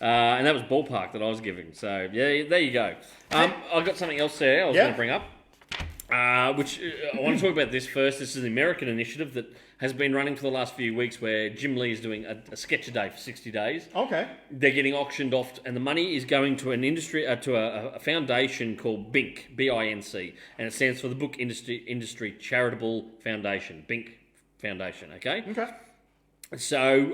And that was ballpark that I was giving. So, yeah, there you go. I've got something else there I was Yeah. going to bring up. Which I want to talk about this first. This is an American initiative that has been running for the last few weeks where Jim Lee is doing a sketch a day for 60 days. Okay. They're getting auctioned off, and the money is going to an industry to a foundation called BINC, B-I-N-C, and it stands for the Book Industry Charitable Foundation, BINC Foundation. Okay. Okay. So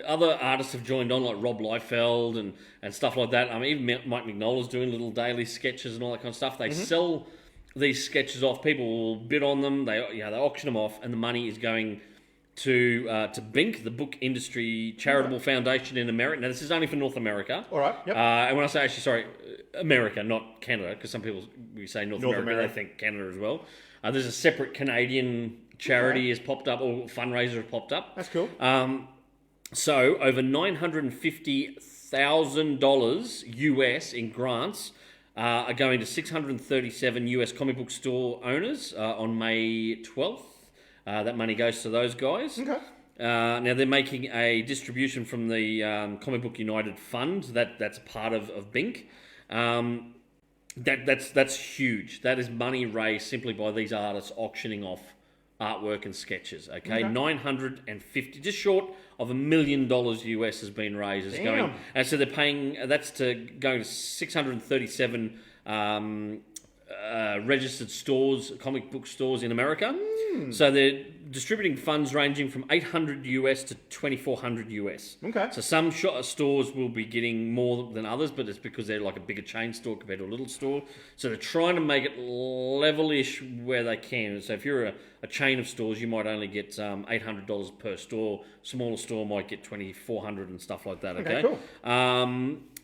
other artists have joined on, like Rob Liefeld and stuff like that. I mean, even Mike Mignola's doing little daily sketches and all that kind of stuff. They sell these sketches off. People will bid on them. They auction them off, and the money is going to BINC, the Book Industry Charitable Foundation in America. Now, this is only for North America. All right. Yep. And when I say America, not Canada, because some people we say North America, they think Canada as well. There's a separate Canadian charity has popped up, or fundraiser has popped up. That's cool. So over $950,000 US in grants are going to 637 US comic book store owners on May 12th. That money goes to those guys. Okay. Now they're making a distribution from the Comic Book United Fund. That's a part of BINC. That's huge. That is money raised simply by these artists auctioning off artwork and sketches. Okay, 950, just short of $1 million US has been raised. It's going, and so they're paying. That's going to 637 registered stores, comic book stores in America. So they're distributing funds ranging from $800 US to $2,400 US. Okay. So some stores will be getting more than others, but it's because they're like a bigger chain store compared to a little store. So they're trying to make it level-ish where they can. So if you're a chain of stores, you might only get $800 per store. Smaller store might get $2,400 and stuff like that. Okay, cool.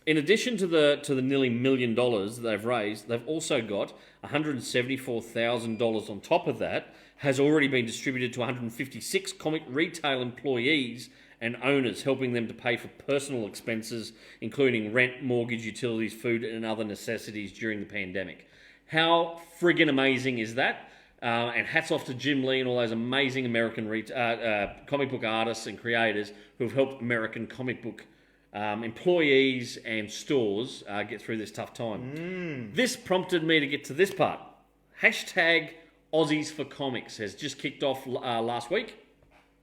In addition to the nearly $1 million that they've raised, they've also got $174,000 on top of that has already been distributed to 156 comic retail employees and owners, helping them to pay for personal expenses, including rent, mortgage, utilities, food, and other necessities during the pandemic. How friggin' amazing is that? And hats off to Jim Lee and all those amazing American comic book artists and creators who have helped American comic book employees and stores get through this tough time. This prompted me to get to this part. Hashtag Aussies for Comics has just kicked off last week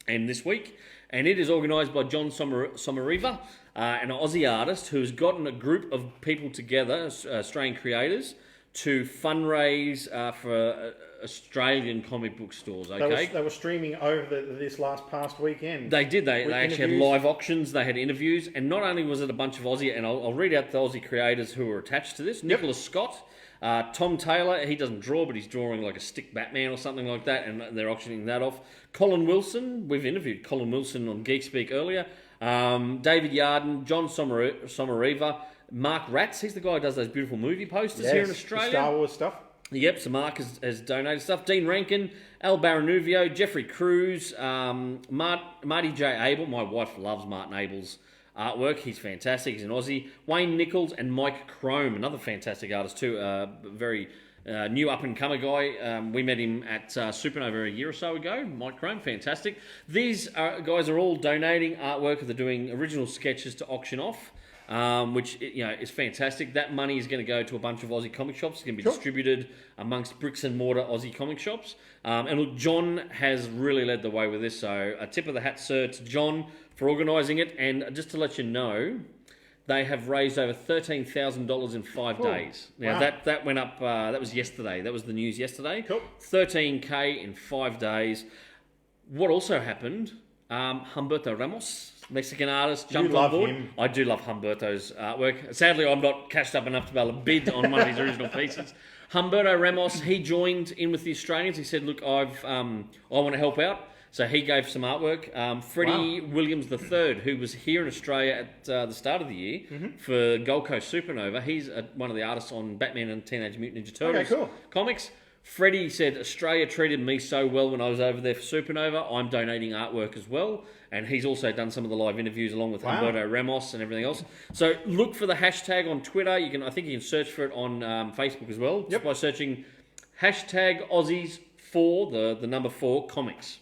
and this week, and it is organised by John Somariva, an Aussie artist who has gotten a group of people together, Australian creators, to fundraise for Australian comic book stores. Okay, They were streaming over this past weekend. They did. They actually had interviews. live auctions. They had interviews, and not only was it a bunch of Aussie, and I'll read out the Aussie creators who were attached to this. Nicholas Scott, Tom Taylor. He doesn't draw, but he's drawing like a stick Batman or something like that, and they're auctioning that off. Colin Wilson. We've interviewed Colin Wilson on Geek Speak earlier. David Yarden, John Somariva, Mark Ratz. He's the guy who does those beautiful movie posters here in Australia. Star Wars stuff. Yep, so Mark has donated stuff. Dean Rankin, Al Baranuvio, Jeffrey Cruz, Marty J. Abel. My wife loves Martin Abel's artwork. He's fantastic. He's an Aussie. Wayne Nichols and Mike Crome, another fantastic artist too. Very new up-and-comer guy. We met him at Supernova a year or so ago. Mike Crome, fantastic. These guys are all donating artwork. They're doing original sketches to auction off. which is fantastic. That money is going to go to a bunch of Aussie comic shops. It's going to be distributed amongst bricks and mortar Aussie comic shops. And look, John has really led the way with this. So a tip of the hat, sir, to John for organising it. And just to let you know, they have raised over $13,000 in 5 days. Now that went up. That was yesterday. That was the news yesterday. Cool. $13K in 5 days. What also happened? Humberto Ramos, Mexican artist, jumped on board. Him. I do love Humberto's artwork. Sadly, I'm not cashed up enough to be able to bid on one of his original pieces. Humberto Ramos, he joined in with the Australians. He said, "Look, I want to help out." So he gave some artwork. Freddie Williams III, who was here in Australia at the start of the year for Gold Coast Supernova, he's one of the artists on Batman and Teenage Mutant Ninja Turtles comics. Freddie said, Australia treated me so well when I was over there for Supernova. I'm donating artwork as well. And he's also done some of the live interviews along with Humberto Ramos and everything else. So look for the hashtag on Twitter. I think you can search for it on Facebook as well. Just by searching hashtag Aussies for the number 4 comics.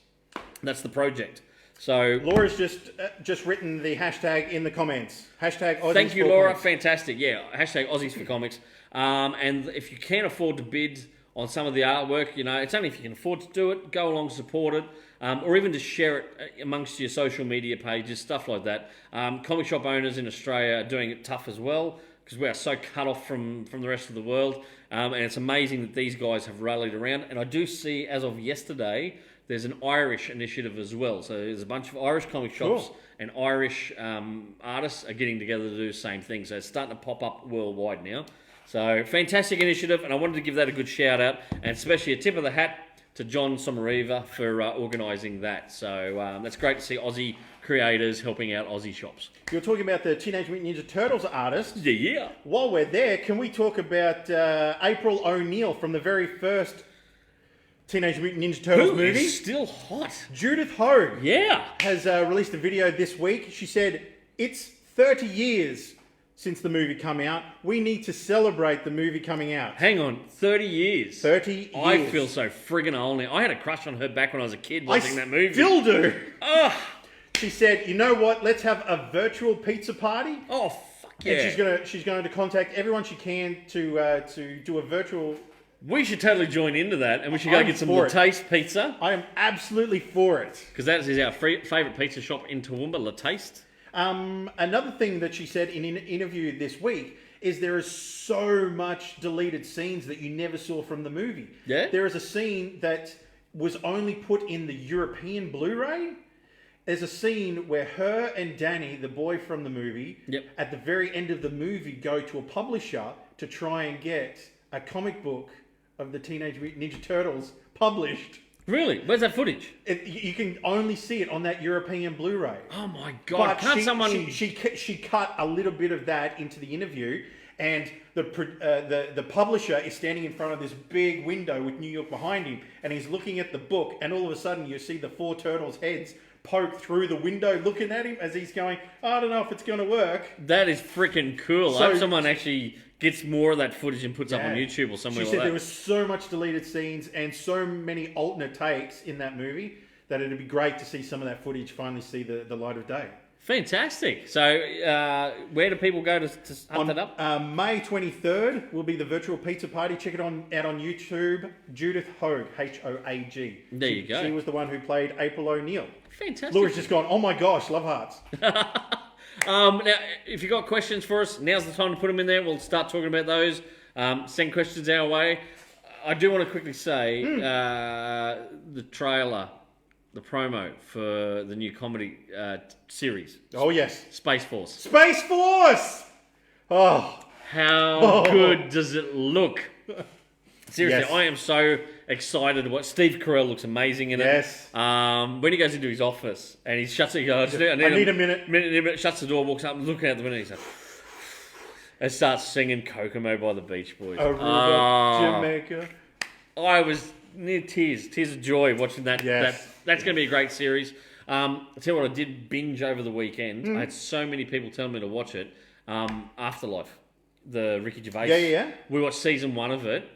That's the project. So Laura's just written the hashtag in the comments. Hashtag Aussies. Thank you, for Laura. comics. Fantastic. Yeah, hashtag Aussies for comics. And if you can afford to bid on some of the artwork, it's only if you can afford to do it, go along, support it, or even just share it amongst your social media pages, stuff like that. Comic shop owners in Australia are doing it tough as well because we are so cut off from the rest of the world. And it's amazing that these guys have rallied around. And I do see, as of yesterday, there's an Irish initiative as well. So there's a bunch of Irish comic shops and Irish artists are getting together to do the same thing. So it's starting to pop up worldwide now. So, fantastic initiative, and I wanted to give that a good shout-out, and especially a tip of the hat to John Somariva for organising that. So, that's great to see Aussie creators helping out Aussie shops. You're talking about the Teenage Mutant Ninja Turtles artist. Yeah. While we're there, can we talk about April O'Neil from the very first Teenage Mutant Ninja Turtles movie? Who is still hot. Judith Hogue has released a video this week. She said, it's 30 years since the movie come out. We need to celebrate the movie coming out. Hang on, 30 years. 30 years. I feel so friggin' old now. I had a crush on her back when I was a kid watching that movie. Still do. Oh. She said, you know what? Let's have a virtual pizza party. Oh, fuck yeah. And she's going to contact everyone she can to do a virtual. We should totally join into that, and we should go get some La Taste pizza. I am absolutely for it. Because that is our favourite pizza shop in Toowoomba, La Taste. Another thing that she said in an interview this week is there is so much deleted scenes that you never saw from the movie. Yeah? There is a scene that was only put in the European Blu-ray. There's a scene where her and Danny, the boy from the movie, at the very end of the movie go to a publisher to try and get a comic book of the Teenage Mutant Ninja Turtles published. Really? Where's that footage? You can only see it on that European Blu-ray. Oh my God! But she cut a little bit of that into the interview, and the publisher is standing in front of this big window with New York behind him, and he's looking at the book, and all of a sudden you see the 4 turtles' heads poke through the window, looking at him as he's going, I don't know if it's going to work. That is freaking cool. I hope someone actually gets more of that footage and puts up on YouTube or somewhere like that. She said there was so much deleted scenes and so many alternate takes in that movie that it'd be great to see some of that footage finally see the light of day. Fantastic. So, where do people go to hunt that up? May 23rd will be the virtual pizza party. Check it out on YouTube. Judith Hogue, Hoag. There you go. She was the one who played April O'Neil. Fantastic. Laura's just gone, oh my gosh, love hearts. Now, if you've got questions for us, now's the time to put them in there. We'll start talking about those. Send questions our way. I do want to quickly say the trailer, the promo for the new comedy series. Oh, yes. Space Force. Space Force! Oh. How good does it look? Seriously, Yes. I am so excited to watch. Steve Carell looks amazing in it. Yes. When he goes into his office and he shuts it, he goes, I need a minute. Shuts the door, walks up, looking out the window, and starts singing Kokomo by the Beach Boys. Aruba, Jamaica. I was near tears of joy watching that. Yes. That's going to be a great series. I'll tell you what, I did binge over the weekend. I had so many people telling me to watch it. Afterlife, the Ricky Gervais. Yeah. We watched season 1 of it.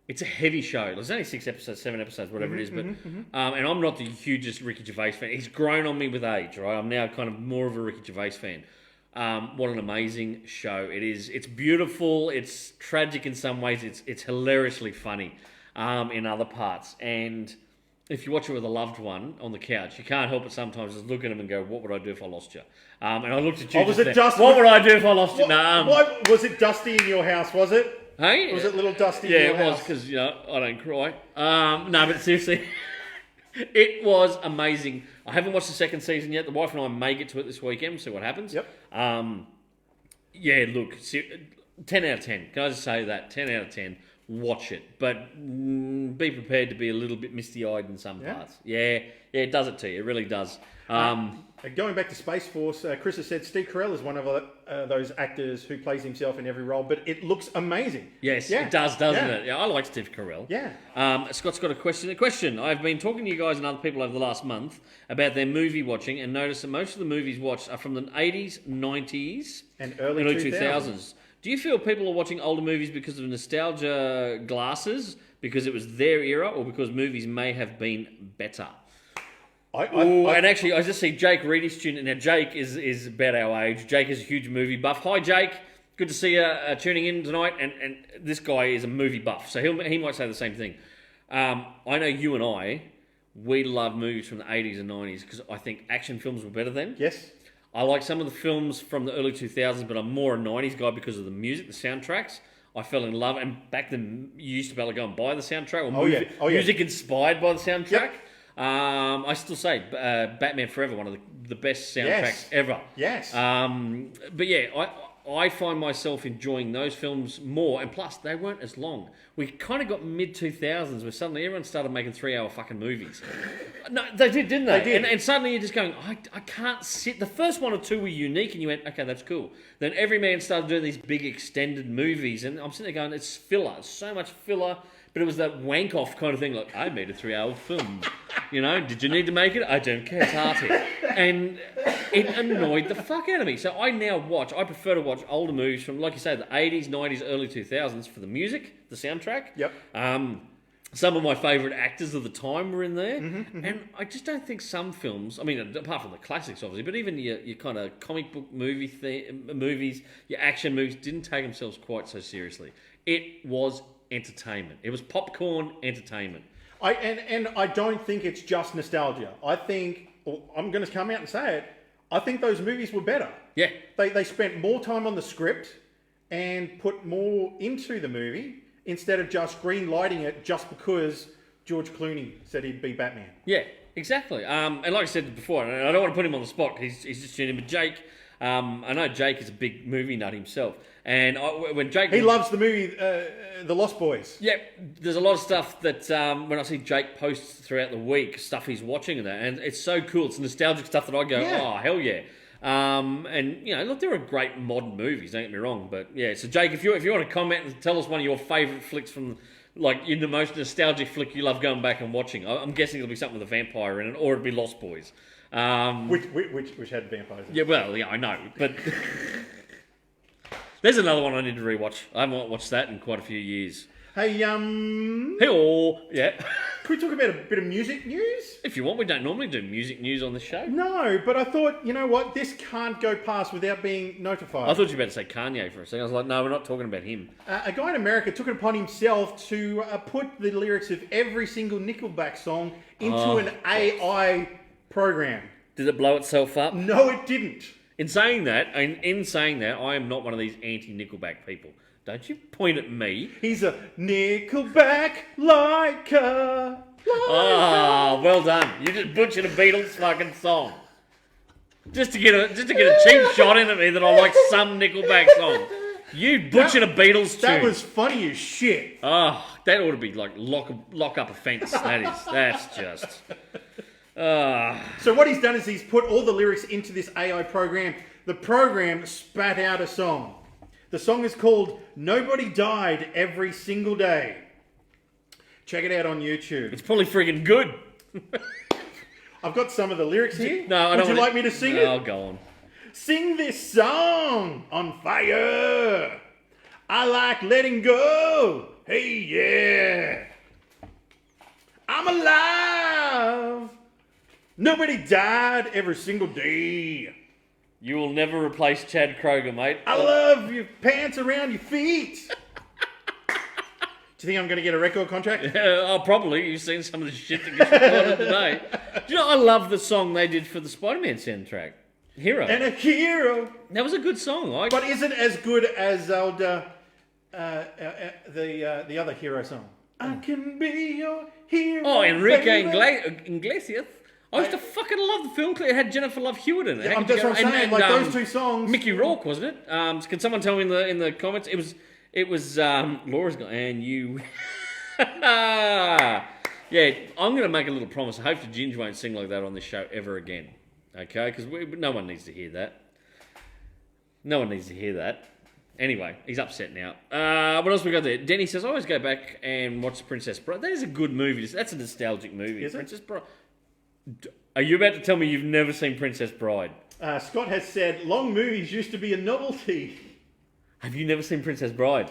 It's a heavy show. There's only 6 episodes, 7 episodes, whatever it is. But and I'm not the hugest Ricky Gervais fan. He's grown on me with age, right? I'm now kind of more of a Ricky Gervais fan. What an amazing show it is. It's beautiful. It's tragic in some ways. It's hilariously funny in other parts. And if you watch it with a loved one on the couch, you can't help but sometimes just look at them and go, "What would I do if I lost you?" And I looked at you. Oh, was it then. Dusty? What would I do if I lost you? What was it? Dusty in your house? Was it? Hey, Was it little Dusty? Yeah, in your it was house? because I don't cry. No, but seriously, it was amazing. I haven't watched the second season yet. The wife and I may get to it this weekend. We'll see what happens. Yep. Yeah, look, 10 out of 10. Can I just say that? 10 out of 10. Watch it, but be prepared to be a little bit misty-eyed in some parts. Yeah, it does it to you. It really does. Going back to Space Force, Chris has said Steve Carell is one of those actors who plays himself in every role, but it looks amazing. Yes, Yeah. it does, doesn't Yeah. it? Yeah, I like Steve Carell. Yeah. Scott's got a question. I've been talking to you guys and other people over the last month about their movie watching and noticed that most of the movies watched are from the 80s, 90s, And early 2000s. Do you feel people are watching older movies because of nostalgia glasses, because it was their era, or because movies may have been better? And actually, I just see Jake Reedy student. Now, Jake is about our age. Jake is a huge movie buff. Hi, Jake. Good to see you tuning in tonight. And this guy is a movie buff, so he might say the same thing. I know you and I, we love movies from the 80s and 90s because I think action films were better then. Yes. I like some of the films from the early 2000s, but I'm more a 90s guy because of the music, the soundtracks. I fell in love, and back then you used to be able to go and buy the soundtrack, or music inspired by the soundtrack. Yep. I still say Batman Forever, one of the best soundtracks ever. Yes. But yeah, I find myself enjoying those films more, and plus they weren't as long. We kind of got mid-2000s where suddenly everyone started making 3-hour fucking movies. No, they did, didn't they? They did. And suddenly you're just going, I can't sit. The first one or two were unique, and you went, okay, that's cool. Then every man started doing these big extended movies, and I'm sitting there going, it's filler, so much filler. But it was that wank off kind of thing, like, I made a 3-hour film. You know, did you need to make it? I don't care, it's arty. And it annoyed the fuck out of me. So I prefer to watch older movies from, like you say, the 80s, 90s, early 2000s for the music, the soundtrack. Yep. Some of my favourite actors of the time were in there. And I just don't think some films, I mean, apart from the classics, obviously, but even your kind of comic book movies, your action movies, didn't take themselves quite so seriously. It was entertainment. It was popcorn entertainment. I don't think it's just nostalgia. I think, I'm going to come out and say it, I think those movies were better. Yeah. They spent more time on the script and put more into the movie instead of just green lighting it just because George Clooney said he'd be Batman. Yeah, exactly. And like I said before, and I don't want to put him on the spot, he's just tuning in, but Jake, I know Jake is a big movie nut himself. And when Jake... He loves the movie The Lost Boys. Yeah, there's a lot of stuff that when I see Jake posts throughout the week, stuff he's watching and that, and it's so cool. It's nostalgic stuff that I go, oh, hell yeah. And, you know, look, there are great modern movies, don't get me wrong. But, yeah, so Jake, if you want to comment and tell us one of your favourite flicks from, like, the most nostalgic flick you love going back and watching, I'm guessing it'll be something with a vampire in it, or it'll be Lost Boys. Which had vampires in it. Yeah, well, yeah, I know, but... There's another one I need to rewatch. I haven't watched that in quite a few years. Hey, Hey-oh, yeah. Can we talk about a bit of music news? If you want, we don't normally do music news on the show. No, but I thought, you know what, this can't go past without being notified. I thought you were about to say Kanye for a second. I was like, no, we're not talking about him. A guy in America took it upon himself to put the lyrics of every single Nickelback song into an AI program. Did it blow itself up? No, it didn't. In saying that, I am not one of these anti-Nickelback people. Don't you point at me. He's a Nickelback liker. Ah, well done. You just butchered a Beatles fucking song. Just to get a cheap shot in at me that I like some Nickelback song. You butchered a Beatles tune. That was funny as shit. Oh, that ought to be like lock up offence. That's just... So what he's done is he's put all the lyrics into this AI program. The program spat out a song. The song is called Nobody Died Every Single Day. Check it out on YouTube. It's probably friggin' good. I've got some of the lyrics here. No, I don't. Would you like me to sing it? I'll go on. Sing this song on fire. I like letting go. Hey, yeah. I'm alive. Nobody died every single day. You will never replace Chad Kroger, mate. I love your pants around your feet. Do you think I'm going to get a record contract? Oh, probably. You've seen some of the shit that gets recorded today. Do you know, I love the song they did for the Spider-Man soundtrack. Hero. And a hero. That was a good song. But is it as good as the other hero song? I can be your hero. Oh, Enrique baby. Iglesias. I used to fucking love the film clip. It had Jennifer Love Hewitt in it. Yeah, that's what I'm saying. Like those two songs. Mickey Rourke, wasn't it? Can someone tell me in the comments? It was Laura's got and you. Yeah, I'm going to make a little promise. I hope the Ginge won't sing like that on this show ever again. Okay, because no one needs to hear that. No one needs to hear that. Anyway, he's upset now. What else we got there? Denny says, I always go back and watch Princess Bride. That is a good movie. That's a nostalgic movie. Is it? Princess Bride. Are you about to tell me you've never seen Princess Bride? Scott has said, long movies used to be a novelty. Have you never seen Princess Bride?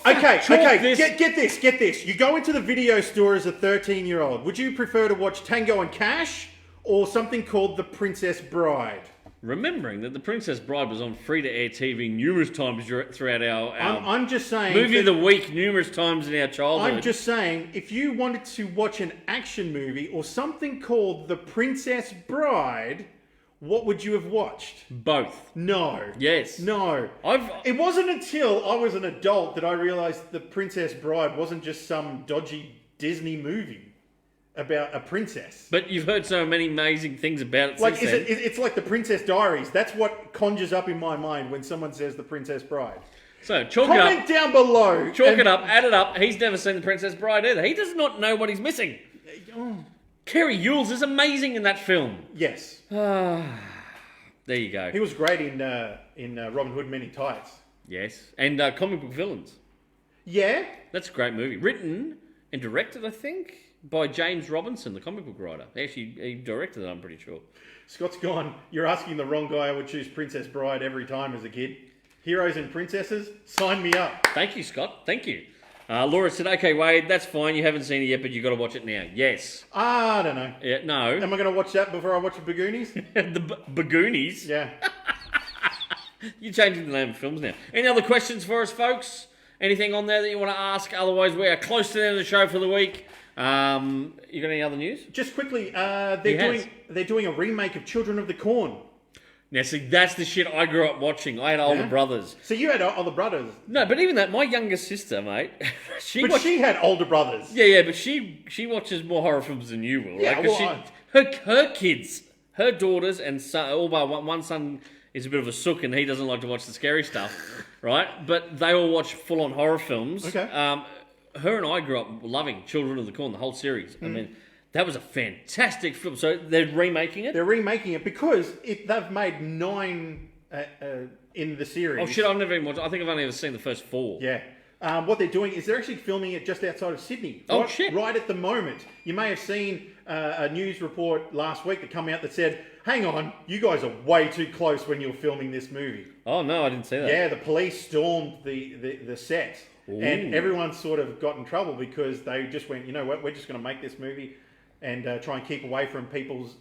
Okay, This. get this. You go into the video store as a 13-year-old. Would you prefer to watch Tango and Cash or something called The Princess Bride? Remembering that The Princess Bride was on free-to-air TV numerous times throughout our I'm just saying... movie of the week numerous times in our childhood. I'm just saying, if you wanted to watch an action movie or something called The Princess Bride, what would you have watched? Both. No. Yes. No. It wasn't until I was an adult that I realised The Princess Bride wasn't just some dodgy Disney movie about a princess. But you've heard so many amazing things about it Like, since then. it's like The Princess Diaries. That's what conjures up in my mind when someone says The Princess Bride. So, chalk it Comment up. down below. Chalk it up, add it up. He's never seen The Princess Bride either. He does not know what he's missing. Kerry Yules is amazing in that film. Yes. There you go. He was great in Robin Hood Men in Tights. Yes. And Comic Book Villains. Yeah. That's a great movie. Written and directed, I think, by James Robinson, the comic book writer. Actually, he directed it, I'm pretty sure. Scott's gone, you're asking the wrong guy. I would choose Princess Bride every time as a kid. Heroes and princesses, sign me up. Thank you, Scott. Thank you. Laura said, okay, Wade, that's fine. You haven't seen it yet, but you've got to watch it now. Yes. I don't know. Yeah, no. Am I going to watch that before I watch the Bagoonies? The Bagoonies? Yeah. You're changing the name of films now. Any other questions for us, folks? Anything on there that you want to ask? Otherwise, we are close to the end of the show for the week. You got any other news? Just quickly, they're doing a remake of Children of the Corn. Now, see, that's the shit I grew up watching. I had older brothers. So you had older brothers. No, but even that, my younger sister, mate, she had older brothers. Yeah, but she watches more horror films than you will. Yeah, right? 'Cause her kids, her daughters, and son, all but one son is a bit of a sook and he doesn't like to watch the scary stuff, right? But they all watch full-on horror films. Okay. Her and I grew up loving Children of the Corn, the whole series. I mean, that was a fantastic film. So they're remaking it? They're remaking it because they've made 9 in the series. Oh, shit, I've never even watched it. I think I've only ever seen the first 4. Yeah. What they're doing is they're actually filming it just outside of Sydney. Oh, right, shit. Right at the moment. You may have seen a news report last week that came out that said, hang on, you guys are way too close when you're filming this movie. Oh, no, I didn't see that. Yeah, the police stormed the set. Ooh. And everyone sort of got in trouble because they just went, you know what, we're just going to make this movie and try and keep away from people's,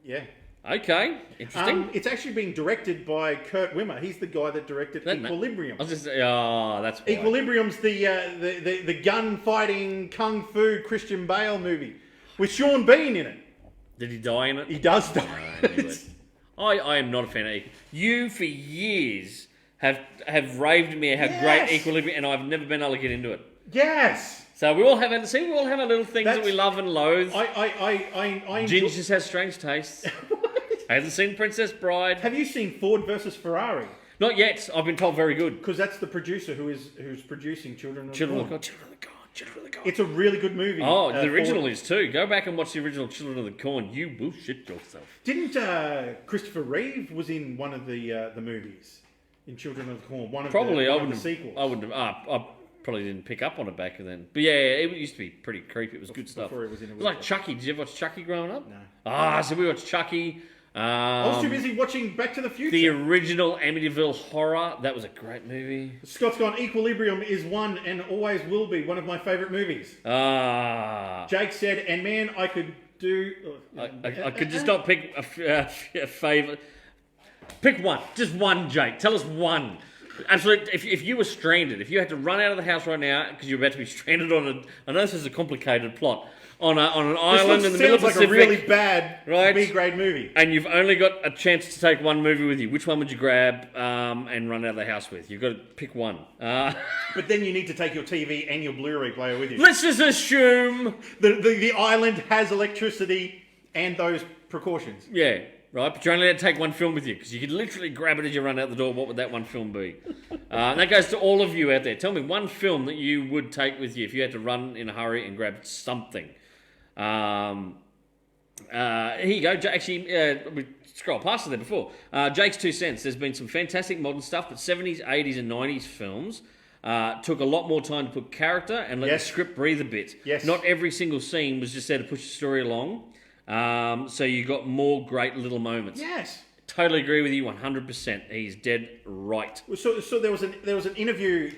yeah. Okay, interesting. It's actually being directed by Kurt Wimmer. He's the guy that directed Equilibrium. I was just that's why. Equilibrium's the gun-fighting, kung fu Christian Bale movie with Sean Bean in it. Did he die in it? He does die. I knew it. I am not a fan of Equilibrium. You, for years, have raved me how great Equilibrium, and I've never been able to get into it. Yes. So we all have our little things that we love and loathe. I Ginge just has strange tastes. I haven't seen Princess Bride. Have you seen Ford versus Ferrari? Not yet. I've been told very good. Because that's the producer who's producing Children of the Corn. Children of the Corn. It's a really good movie. Oh, the original is too. Go back and watch the original Children of the Corn. You will shit yourself. Didn't Christopher Reeve was in one of the movies in Children of the Corn? One of the sequels. I wouldn't have. I probably didn't pick up on it back then. But yeah, it used to be pretty creepy. It was good stuff. Before it was in it was like Chucky. Did you ever watch Chucky growing up? No. So we watched Chucky. I was too busy watching Back to the Future. The original Amityville Horror. That was a great movie. Scott's gone, Equilibrium is one and always will be one of my favourite movies. Jake said, and man, I could do... I could just not pick a favourite. Pick one. Just one, Jake. Tell us one. Absolutely. If you were stranded, if you had to run out of the house right now because you're about to be stranded on a... I know this is a complicated plot. On an island in the middle of the Pacific. Sounds like a really bad right? B-grade movie. And you've only got a chance to take one movie with you. Which one would you grab and run out of the house with? You've got to pick one. But then you need to take your TV and your Blu-ray player with you. Let's just assume... The island has electricity and those precautions. Yeah, right. But you're only allowed to take one film with you because you could literally grab it as you run out the door. What would that one film be? And that goes to all of you out there. Tell me one film that you would take with you if you had to run in a hurry and grab something. Here you go. Actually, we scrolled past it there before. Jake's 2 cents. There's been some fantastic modern stuff, but 70s, 80s, and 90s films took a lot more time to put character and let the script breathe a bit. Yes. Not every single scene was just there to push the story along. So you got more great little moments. Yes. Totally agree with you 100%. He's dead right. So there was an interview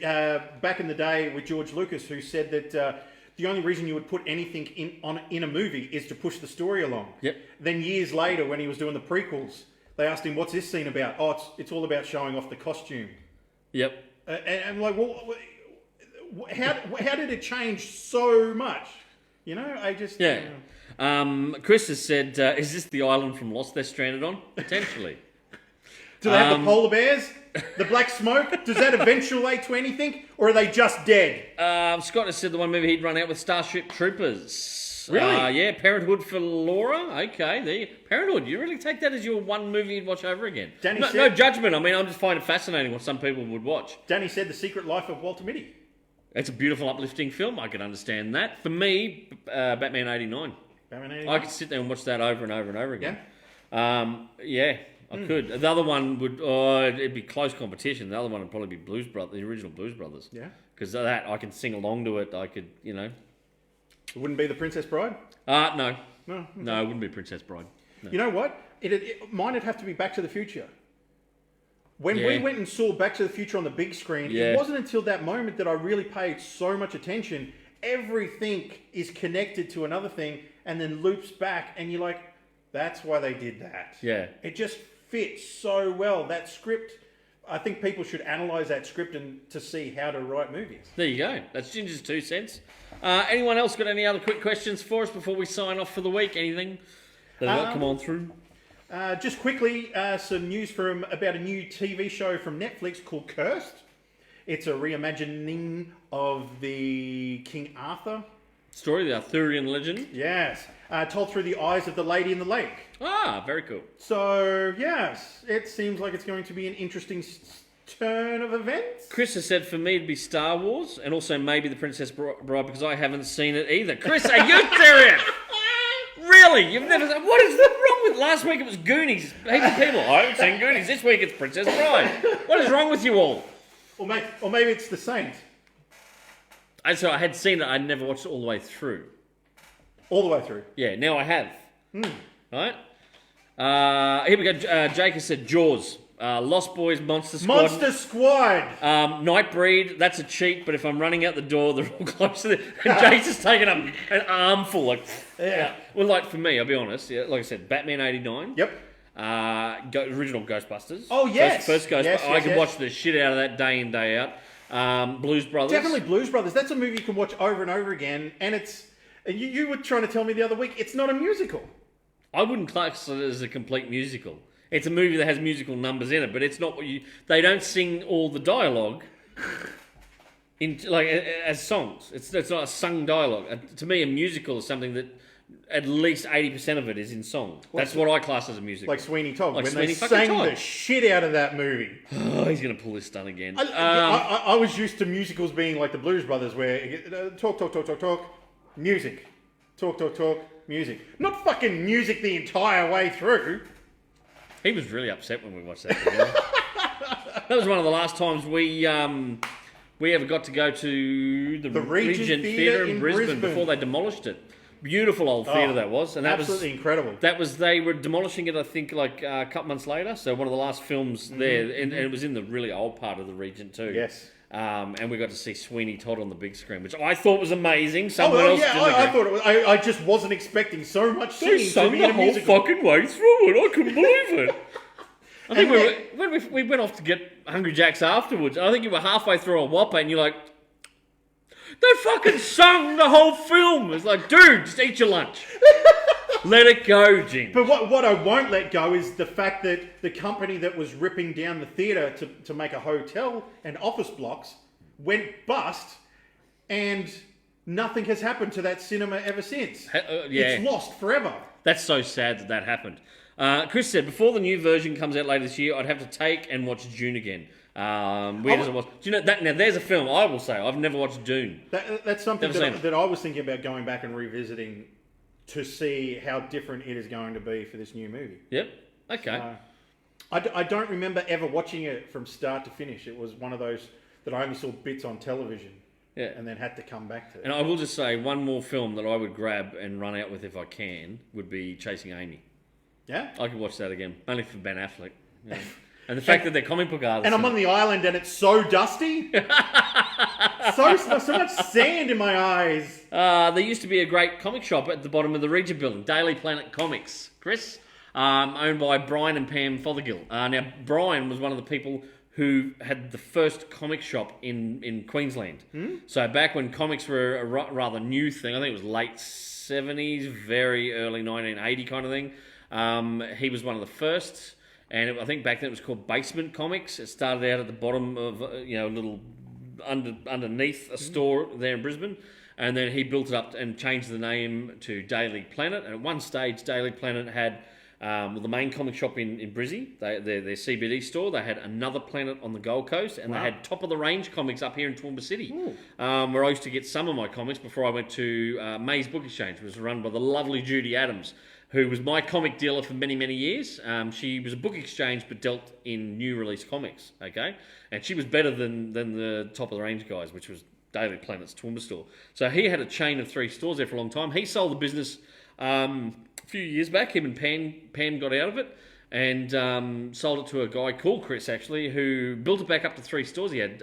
back in the day with George Lucas who said that the only reason you would put anything in a movie is to push the story along. Yep. Then years later, when he was doing the prequels, they asked him, "What's this scene about?" "Oh, it's all about showing off the costume." Yep. And I'm like, well, how did it change so much? You know, I just... Yeah. Chris has said, is this the island from Lost they're stranded on? Potentially. Do they have the polar bears? The black smoke? Does that eventuate to anything? Or are they just dead? Scott has said the one movie he'd run out with Starship Troopers. Really? Yeah, Parenthood for Laura. Okay, there you Parenthood. You really take that as your one movie you'd watch over again? No judgment. I mean, I'm just finding it fascinating what some people would watch. Danny said The Secret Life of Walter Mitty. It's a beautiful, uplifting film. I can understand that. For me, Batman 89. Batman 89? I could sit there and watch that over and over and over again. Yeah? I could. The other one would, it'd be close competition. The other one would probably be Blues Brothers, the original Blues Brothers. Yeah? Because of that, I can sing along to it. I could, you know. It wouldn't be The Princess Bride? No. No? Okay. No, it wouldn't be Princess Bride. No. You know what? Mine would have to be Back to the Future. When we went and saw Back to the Future on the big screen, it wasn't until that moment that I really paid so much attention. Everything is connected to another thing and then loops back, and you're like, that's why they did that. Yeah. It just fits so well. That script, I think people should analyse that script and to see how to write movies. There you go. That's Ginger's 2 cents. Anyone else got any other quick questions for us before we sign off for the week? Anything that come on through? Just quickly, some news about a new TV show from Netflix called Cursed. It's a reimagining of the King Arthur story, the Arthurian legend. Yes, told through the eyes of the lady in the lake. Ah, very cool. So, yes, it seems like it's going to be an interesting turn of events. Chris has said for me it'd be Star Wars and also maybe The Princess Bride because I haven't seen it either. Chris, are you serious? Really? You've never... What is wrong with... Last week it was Goonies. Heaps of people. I haven't seen Goonies. This week it's Princess Bride. What is wrong with you all? Or maybe it's The Saint. So I had seen it. I never watched it all the way through. All the way through? Yeah, now I have. Right? Here we go. Jake has said Jaws. Lost Boys, Monster Squad. Monster Squad! Nightbreed, that's a cheat, but if I'm running out the door, they're all close to the... Jake's just taking up an armful. Like, yeah. Well, like for me, I'll be honest, like I said, Batman 89. Yep. Original Ghostbusters. Oh, yes. First Ghostbusters. Yes, I can watch the shit out of that day in, day out. Blues Brothers. Definitely Blues Brothers. That's a movie you can watch over and over again, and it's... You were trying to tell me the other week, it's not a musical. I wouldn't class it as a complete musical. It's a movie that has musical numbers in it, but it's not what you... They don't sing all the dialogue as songs. It's not a sung dialogue. To me, a musical is something that at least 80% of it is in song. That's what I class as a musical. Like Sweeney Todd. Like when Sweeney they fucking sang Todd. the shit out of that movie. Oh, he's going to pull this stunt again. I was used to musicals being like the Blues Brothers, where talk, music. Talk, music. Not fucking music the entire way through. He was really upset when we watched that together. That was one of the last times we ever got to go to the Regent Theatre in Brisbane before they demolished it. Beautiful old theatre that was, and that absolutely incredible. They were demolishing it, I think, like a couple months later. So one of the last films there, and it was in the really old part of the Regent too. Yes. And we got to see Sweeney Todd on the big screen, which I thought was amazing. Someone else didn't agree. I thought it was. I just wasn't expecting so much singing to be in a musical. They sung the whole fucking way through it. I couldn't believe it. I think we went off to get Hungry Jacks afterwards. I think you were halfway through a Whopper and you're like, they fucking sung the whole film. It's like, dude, just eat your lunch. Let it go, Jing. But what I won't let go is the fact that the company that was ripping down the theatre to make a hotel and office blocks went bust, and nothing has happened to that cinema ever since. It's lost forever. That's so sad that happened. Chris said, before the new version comes out later this year, I'd have to take and watch Dune again. Weird as it was. Do you know that? Now, there's a film I will say I've never watched Dune. That's something that I was thinking about going back and revisiting to see how different it is going to be for this new movie. Yep. Okay. I don't remember ever watching it from start to finish. It was one of those that I only saw bits on television. Yeah. And then had to come back to. And I will just say, one more film that I would grab and run out with if I can would be Chasing Amy. Yeah? I could watch that again, only for Ben Affleck. You know. And the fact that they're comic book artists. And I'm on the island and it's so dusty. so much sand in my eyes. There used to be a great comic shop at the bottom of the Regent Building, Daily Planet Comics, Chris, owned by Brian and Pam Fothergill. Now, Brian was one of the people who had the first comic shop in Queensland. So back when comics were a rather new thing, I think it was late 70s, very early 1980 kind of thing. He was one of the first, and I think back then it was called Basement Comics. It started out at the bottom of a little underneath a store there in Brisbane, and then he built it up and changed the name to Daily Planet. And at one stage, Daily Planet had the main comic shop in Brizzy, their CBD store. They had another Planet on the Gold Coast, and they had top of the range comics up here in Toowoomba City, where I used to get some of my comics before I went to May's Book Exchange, which was run by the lovely Judy Adams, who was my comic dealer for many, many years. She was a book exchange but dealt in new release comics, okay? And she was better than the top of the range guys, which was Daily Planet's Toowoomba store. So he had a chain of 3 stores there for a long time. He sold the business a few years back. Him and Pam got out of it and sold it to a guy called Chris, actually, who built it back up to 3 stores. He had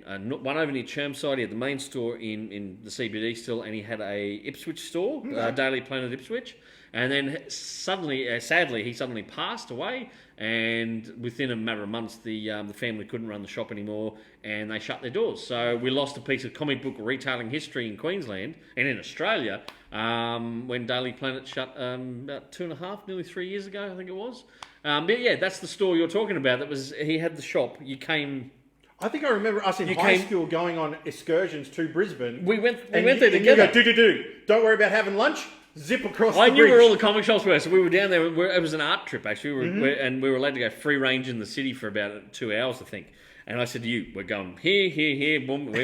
one over near Chermside. He had the main store in the CBD still, and he had a Ipswich store, Daily Planet Ipswich. And then suddenly, sadly, he suddenly passed away, and within a matter of months, the family couldn't run the shop anymore, and they shut their doors. So we lost a piece of comic book retailing history in Queensland and in Australia when Daily Planet shut about 2.5, nearly 3 years ago, I think it was. But yeah, that's the store you're talking about. He had the shop. You came. I think I remember us in high school going on excursions to Brisbane. We went there together. And you go, don't worry about having lunch. Zip across the bridge. I knew where all the comic shops were, so we were down there. It was an art trip, actually. And we were allowed to go free range in the city for about 2 hours, I think. And I said to you, we're going here, boom.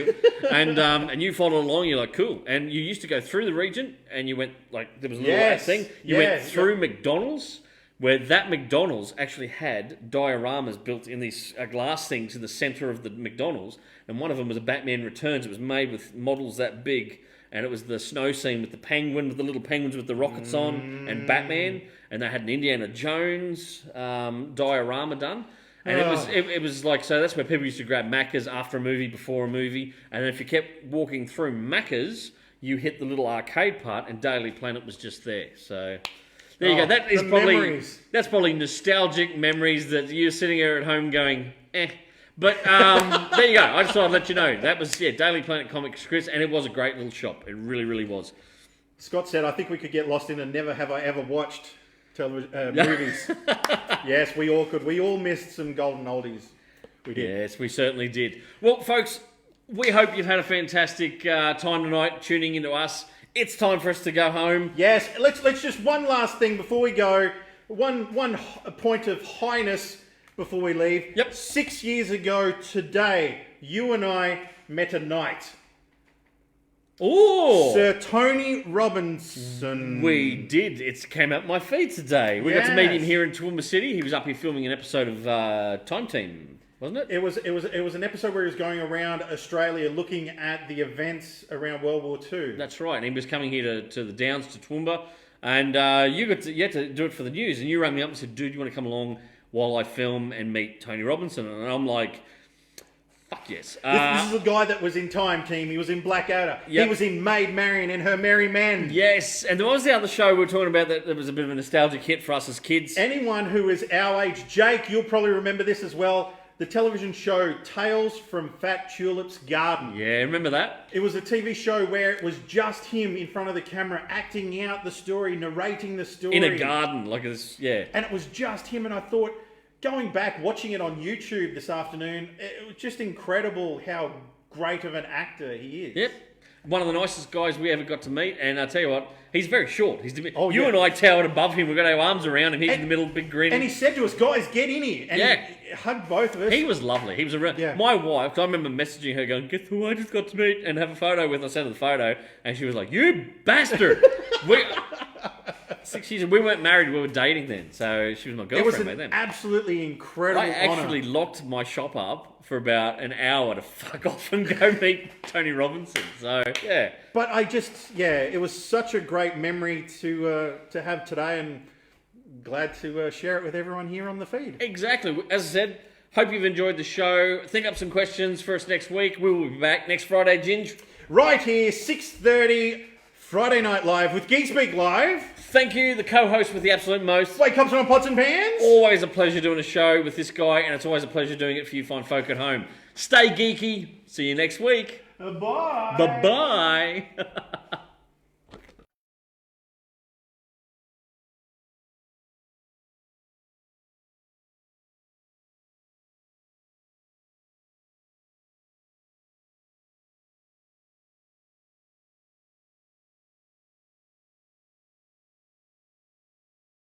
And you followed along, you're like, cool. And you used to go through the Regent, and you went, like, there was a little thing. You went through McDonald's, where that McDonald's actually had dioramas built in these glass things in the centre of the McDonald's. And one of them was a Batman Returns. It was made with models that big. And it was the snow scene with the penguin, with the little penguins with the rockets on, and Batman. And they had an Indiana Jones diorama done. And it was like, so that's where people used to grab Macca's after a movie, before a movie. And then if you kept walking through Macca's, you hit the little arcade part, and Daily Planet was just there. So there you go. That's probably nostalgic memories that you're sitting here at home going, eh. But there you go. I just thought I'd let you know. That was, Daily Planet Comics, Chris, and it was a great little shop. It really, really was. Scott said, I think we could get lost in a never have I ever watched movies. Yes, we all could. We all missed some golden oldies. We did. Yes, we certainly did. Well, folks, we hope you've had a fantastic time tonight tuning into us. It's time for us to go home. Yes, let's just one last thing before we go. One point of highness before we leave. Yep. 6 years ago today, you and I met a knight. Oh, Sir Tony Robinson. We did. It came out my feed today. We got to meet him here in Toowoomba City. He was up here filming an episode of Time Team, wasn't it? It was an episode where he was going around Australia looking at the events around World War II. That's right. And he was coming here to the Downs, to Toowoomba, and you had to do it for the news. And you rang me up and said, "Dude, you want to come along while I film and meet Tony Robinson?" And I'm like, Fuck yes. This is the guy that was in Time Team. He was in Blackadder. Yep. He was in Maid Marian and Her Merry Men. Yes, and there was the other show we were talking about that was a bit of a nostalgic hit for us as kids. Anyone who is our age, Jake, you'll probably remember this as well. The television show Tales from Fat Tulip's Garden. Yeah, remember that? It was a TV show where it was just him in front of the camera acting out the story, narrating the story. In a garden, like this, yeah. And it was just him, and I thought, going back, watching it on YouTube this afternoon, it was just incredible how great of an actor he is. Yep. One of the nicest guys we ever got to meet, and I tell you what, he's very short. You yeah. and I towered above him. We've got our arms around him. He's in the middle, big grin. And he said to us, guys, get in here. And Yeah. he hugged both of us. He was lovely. He was Yeah. My wife, 'cause I remember messaging her going, guess who I just got to meet and have a photo with. I sent her the photo, and she was like, you bastard. She said, we weren't married, we were dating then. So she was my It was girlfriend an back then. absolutely incredible I actually locked my shop up for about an hour to fuck off and go meet Tony Robinson. So, yeah. But it was such a great memory to have today, and glad to share it with everyone here on the feed. Exactly. As I said, hope you've enjoyed the show. Think up some questions for us next week. We will be back next Friday, Ginge. Right here, 6:30, Friday Night Live with Geek Speak Live. Thank you, the co-host with the absolute most. Wake Ups on Pots and Pans. Always a pleasure doing a show with this guy, and it's always a pleasure doing it for you fine folk at home. Stay geeky. See you next week. Bye. Bye-bye.